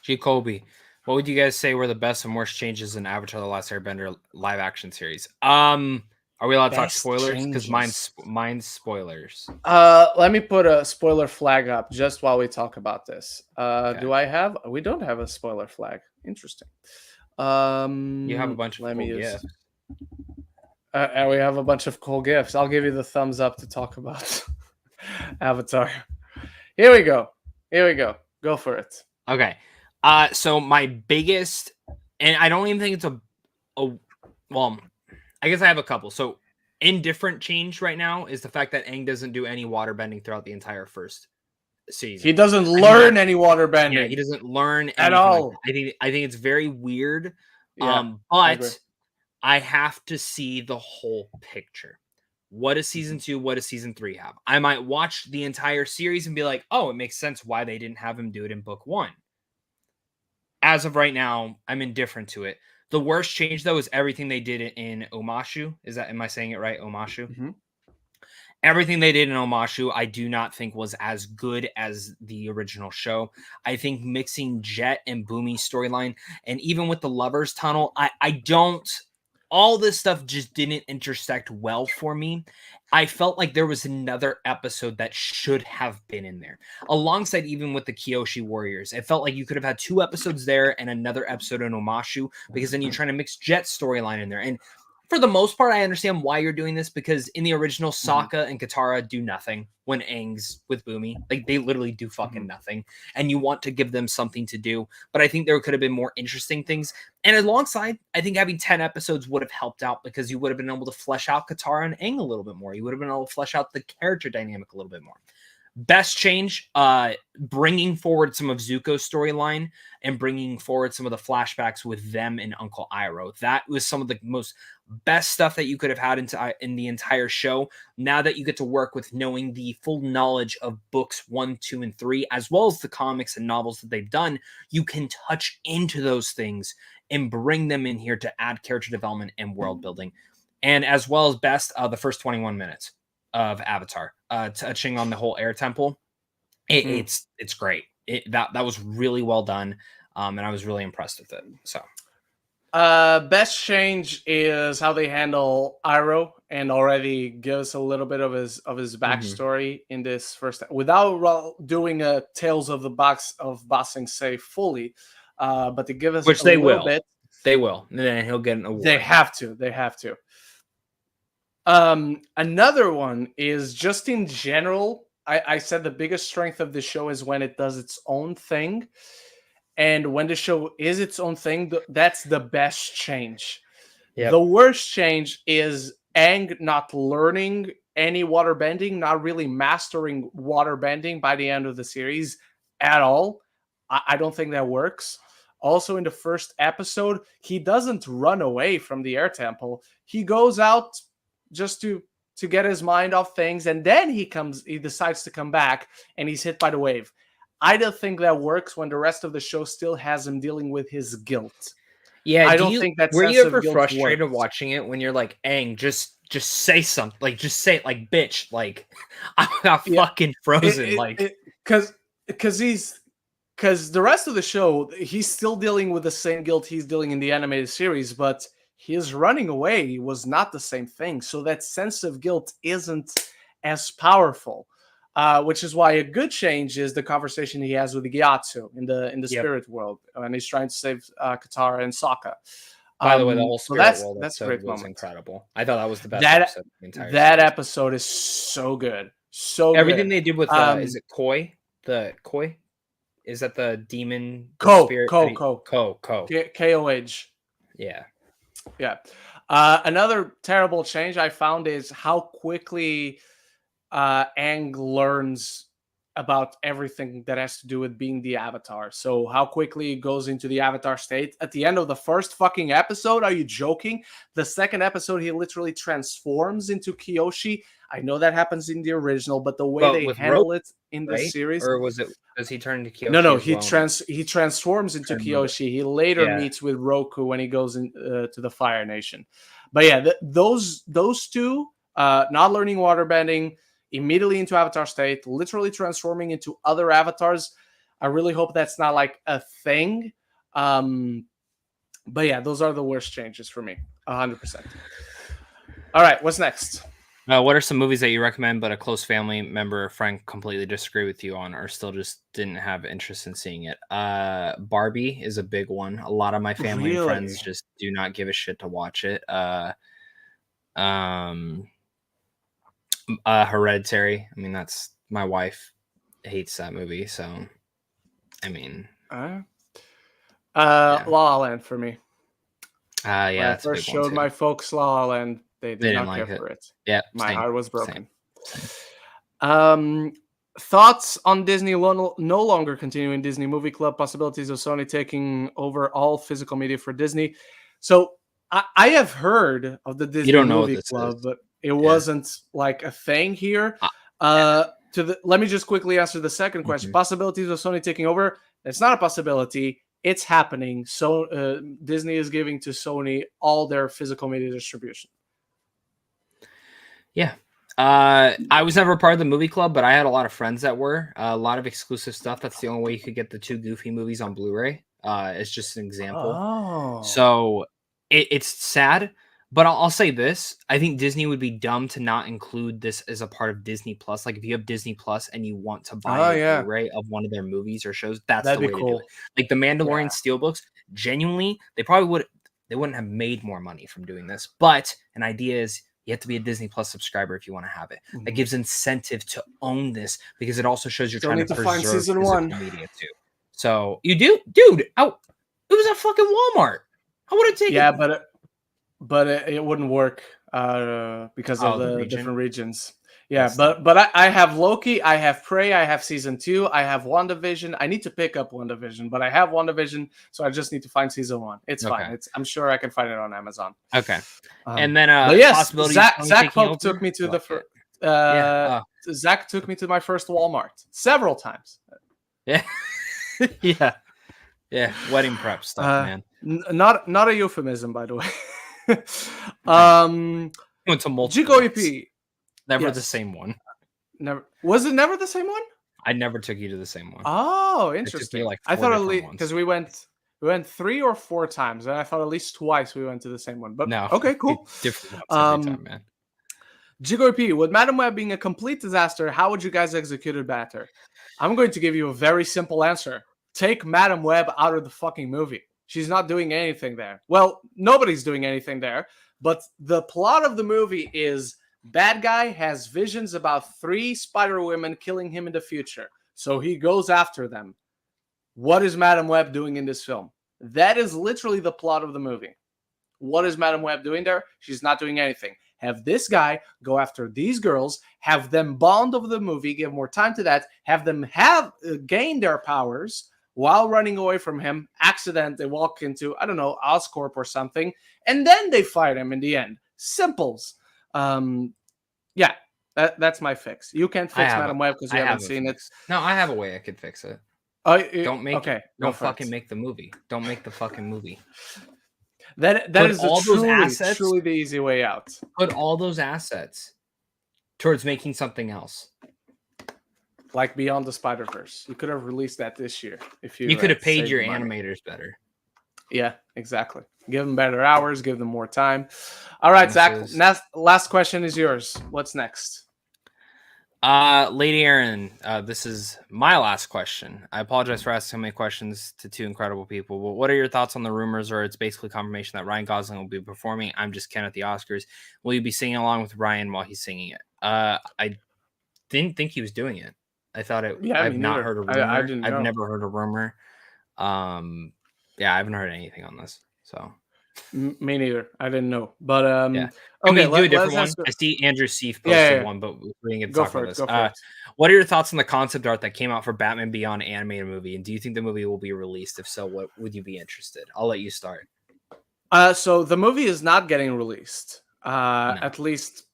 Jacoby, what would you guys say were the best and worst changes in Avatar: The Last Airbender live action series? Are we allowed to talk spoilers? Because mine's spoilers. Let me put a spoiler flag up just while we talk about this. Okay. We don't have a spoiler flag. Interesting. You have a bunch of cool gifts. We have a bunch of cool gifts. I'll give you the thumbs up to talk about Avatar. Here we go. Go for it. Okay. So my biggest, and I don't even think it's well, I guess I have a couple. So indifferent change right now is the fact that Aang doesn't do any water bending throughout the entire first season. He doesn't learn any water bending. Yeah, he doesn't learn at all. Like I think it's very weird. Yeah, but I have to see the whole picture. What does season 2, what does season 3 have? I might watch the entire series and be like, oh, it makes sense why they didn't have him do it in book 1. As of right now, I'm indifferent to it. The worst change, though, is everything they did in Omashu. Am I saying it right? Omashu? Mm-hmm. Everything they did in Omashu, I do not think was as good as the original show. I think mixing Jet and Boomy's storyline, and even with the Lover's Tunnel, all this stuff just didn't intersect well for me. I felt like there was another episode that should have been in there. Alongside even with the Kyoshi Warriors. It felt like you could have had 2 episodes there and another episode in Omashu, because then you're trying to mix Jet's storyline in there. And for the most part, I understand why you're doing this, because in the original, Sokka and Katara do nothing when Aang's with Boomy. Like, they literally do fucking nothing. And you want to give them something to do. But I think there could have been more interesting things. And alongside, I think having 10 episodes would have helped out, because you would have been able to flesh out Katara and Aang a little bit more. You would have been able to flesh out the character dynamic a little bit more. Best change, bringing forward some of Zuko's storyline and bringing forward some of the flashbacks with them and Uncle Iroh. That was some of the most best stuff that you could have had in the entire show. Now that you get to work with knowing the full knowledge of books 1, 2, and 3, as well as the comics and novels that they've done, you can touch into those things and bring them in here to add character development and world building. And as well as best, the first 21 minutes of Avatar, touching on the whole air temple. It's great. That was really well done. And I was really impressed with it. So best change is how they handle Iroh, and already gives a little bit of his backstory in this first, without doing a Tales of the Box of Bossing Say fully, but to give us which a they little will. bit. They will. And then he'll get an award. They have to. Another one is just in general. I said the biggest strength of the show is when it does its own thing. And when the show is its own thing, that's the best change. Yep. The worst change is Aang not learning any water bending, not really mastering water bending by the end of the series at all. I don't think that works. Also, in the first episode, he doesn't run away from the air temple. He goes out just to get his mind off things, and then he decides to come back, and he's hit by the wave. I don't think that works when the rest of the show still has him dealing with his guilt. Yeah, I don't think that. Were you ever frustrated watching it when you're like, Aang, just say something, like just say it, like bitch, like I got fucking frozen, because the rest of the show he's still dealing with the same guilt he's dealing in the animated series, but his running away was not the same thing. So that sense of guilt isn't as powerful, which is why a good change is the conversation he has with Gyatso in the spirit world, and he's trying to save Katara and Sokka. By the way, the whole spirit world that's a great moment. Incredible. I thought that was the best episode of the entire that series. Episode is so good. So everything good. They did with is it Koi? The Koi? Is that the demon? Spirit? K-O-H. Yeah. Yeah. Another terrible change I found is how quickly Aang learns about everything that has to do with being the Avatar. So how quickly he goes into the Avatar state. At the end of the first fucking episode, are you joking? The second episode, he literally transforms into Kyoshi. I know that happens in the original, but the way they handle it in the series, or does he turn into Kyoshi? No, he transforms into Kyoshi. He later meets with Roku when he goes to the Fire Nation. But yeah, those two, not learning waterbending, immediately into Avatar state, literally transforming into other avatars. I really hope that's not like a thing. But yeah, those are the worst changes for me, 100%. All right, what's next? What are some movies that you recommend, but a close family member or friend completely disagree with you on, or still just didn't have interest in seeing it? Barbie is a big one. A lot of my family and friends just do not give a shit to watch it. Hereditary. I mean, that's my wife hates that movie, so I mean, La La Land for me. Yeah. When I first showed my folks La La Land, they did not care for it. Yeah, my heart was broken. Same. Thoughts on Disney no longer continuing Disney Movie Club? Possibilities of Sony taking over all physical media for Disney. So I have heard of the Disney Movie Club, but it wasn't like a thing here. Let me just quickly answer the second question. Possibilities of Sony taking over? It's not a possibility. It's happening. So Disney is giving to Sony all their physical media distribution. Yeah. I was never part of the movie club, but I had a lot of friends that were. A lot of exclusive stuff. That's the only way you could get the 2 Goofy movies on Blu-ray. It's just an example. Oh. So it's sad, but I'll say this. I think Disney would be dumb to not include this as a part of Disney Plus. Like if you have Disney Plus and you want to buy a Blu-ray of one of their movies or shows, that'd the way to do it. Like the Mandalorian Steelbooks, genuinely, they wouldn't have made more money from doing this. But an idea is, you have to be a Disney Plus subscriber if you want to have it. That gives incentive to own this because it also shows you're trying to preserve season 1 media too. So you do, dude. Oh, it was at fucking Walmart. I would have taken. Yeah, but it wouldn't work because of the different regions. Yeah, but I have Loki, I have Prey, I have season 2, I have WandaVision. I need to pick up WandaVision, but I have WandaVision, so I just need to find season 1. It's fine. I'm sure I can find it on Amazon. Okay. And then but yes, Zach Pope took me to the first. Zach took me to my first Walmart several times. Yeah. Yeah. Wedding prep stuff, man. Not a euphemism, by the way. Went to multiple. Never the same one. Never. Was it never the same one? I never took you to the same one. Oh, interesting. I thought at least because we went 3 or 4 times, and I thought at least twice we went to the same one. But no, okay, cool. Different ones every time, man. Jigo P, with Madam Web being a complete disaster, how would you guys execute it better? I'm going to give you a very simple answer. Take Madam Web out of the fucking movie. She's not doing anything there. Well, nobody's doing anything there, but the plot of the movie is bad guy has visions about 3 spider women killing him in the future. So he goes after them. What is Madam Web doing in this film? That is literally the plot of the movie. What is Madam Web doing there? She's not doing anything. Have this guy go after these girls, have them bond over the movie, give more time to that, have them gain their powers while running away from him, accident, they walk into, I don't know, Oscorp or something, and then they fight him in the end. Simples. Yeah, that's my fix. You can't fix Madam Web because you haven't seen it. No, I have a way I could fix it. Don't fucking make the movie. Don't make the fucking movie. That is truly the easy way out. Put all those assets towards making something else. Like Beyond the Spider-Verse. You could have released that this year. If you could have paid your animators better. Yeah, exactly. Give them better hours, give them more time. All right, Zach, last question is yours. What's next? Lady Aaron, this is my last question. I apologize for asking so many questions to 2 incredible people, but what are your thoughts on the rumors, or it's basically confirmation that Ryan Gosling will be performing I'm Just Ken at the Oscars? Will you be singing along with Ryan while he's singing it? I didn't think he was doing it. I thought it. Yeah, I've not heard a rumor. I've never heard a rumor. Yeah, I haven't heard anything on this. So me neither. I didn't know. But yeah. Okay, do a different one. I see Andrew Seif posted one, but we didn't get to talk about this. What are your thoughts on the concept art that came out for Batman Beyond animated movie? And do you think the movie will be released? If so, what would you be interested? I'll let you start. So the movie is not getting released. No. At least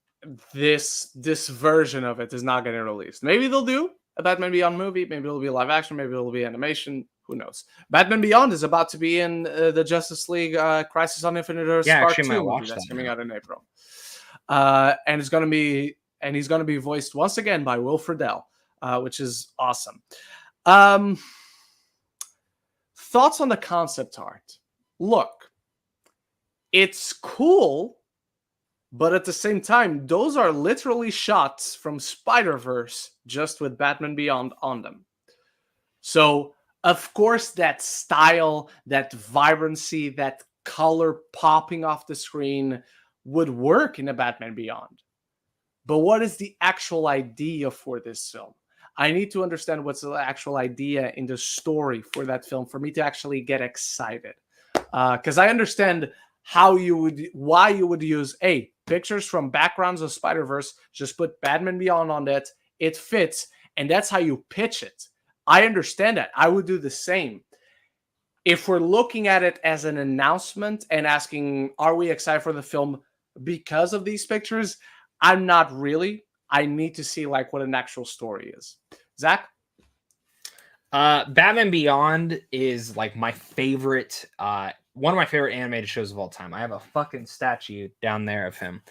this version of it is not getting released. Maybe they'll do a Batman Beyond movie. Maybe it'll be live action. Maybe it'll be animation. Who knows? Batman Beyond is about to be in the Justice League Crisis on Infinite Earths Part 2 movie that's coming out in April. And he's going to be voiced once again by Will Friedle, which is awesome. Thoughts on the concept art? Look, it's cool, but at the same time, those are literally shots from Spider-Verse just with Batman Beyond on them. So, of course, that style, that vibrancy, that color popping off the screen would work in a Batman Beyond. But what is the actual idea for this film? I need to understand what's the actual idea in the story for that film for me to actually get excited. Because I understand why you would use pictures from backgrounds of Spider-Verse, just put Batman Beyond on that, it fits, and that's how you pitch it. I understand that. I would do the same. If we're looking at it as an announcement and asking, are we excited for the film because of these pictures? I'm not really. I need to see what an actual story is. Zach? Batman Beyond is my favorite, one of my favorite animated shows of all time. I have a fucking statue down there of him.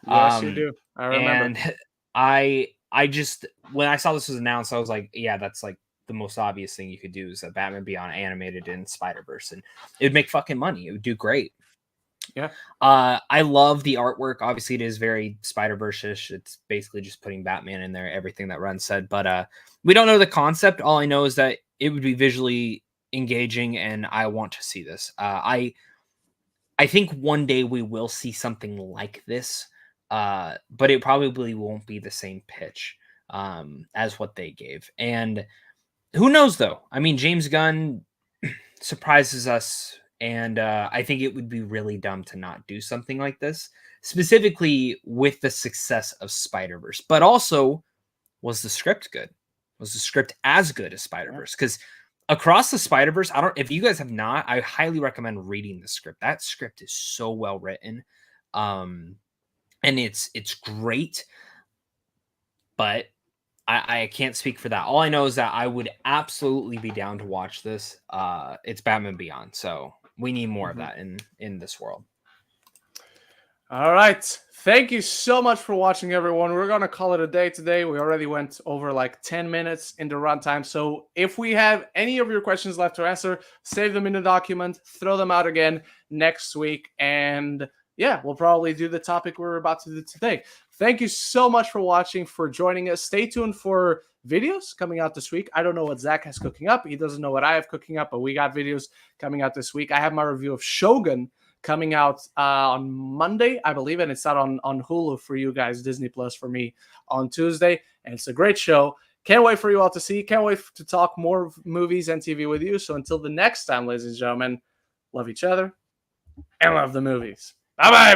Yes, you do. I remember. And I just, when I saw this was announced, I was like, yeah, that's the most obvious thing you could do is a Batman Beyond animated in Spider-Verse, and it would make fucking money. It would do great. Yeah. I love the artwork. Obviously, it is very Spider-Verse-ish. It's basically just putting Batman in there, everything that Ren said. But we don't know the concept. All I know is that it would be visually engaging, and I want to see this. I think one day we will see something like this, but it probably won't be the same pitch as what they gave. And who knows, though? I mean, James Gunn surprises us And I think it would be really dumb to not do something like this, specifically with the success of Spider-Verse. But also, was the script good? Was the script as good as Spider-Verse? Because Across the Spider-Verse, if you guys have not, I highly recommend reading the script. That script is so well written. And it's great. But I can't speak for that. All I know is that I would absolutely be down to watch this. It's Batman Beyond, so we need more of that in this world. All right. Thank you so much for watching, everyone. We're going to call it a day today. We already went over like 10 minutes in the runtime. So if we have any of your questions left to answer, save them in the document, throw them out again next week. And yeah, we'll probably do the topic we're about to do today. Thank you so much for watching, for joining us. Stay tuned for videos coming out this week. I don't know what Zach has cooking up. He doesn't know what I have cooking up, but we got videos coming out this week. I have my review of Shogun coming out on Monday, I believe, and it's out on Hulu for you guys, Disney Plus for me on Tuesday. And it's a great show. Can't wait for you all to see. Can't wait to talk more movies and TV with you. So until the next time, ladies and gentlemen, love each other and love the movies. Bye-bye.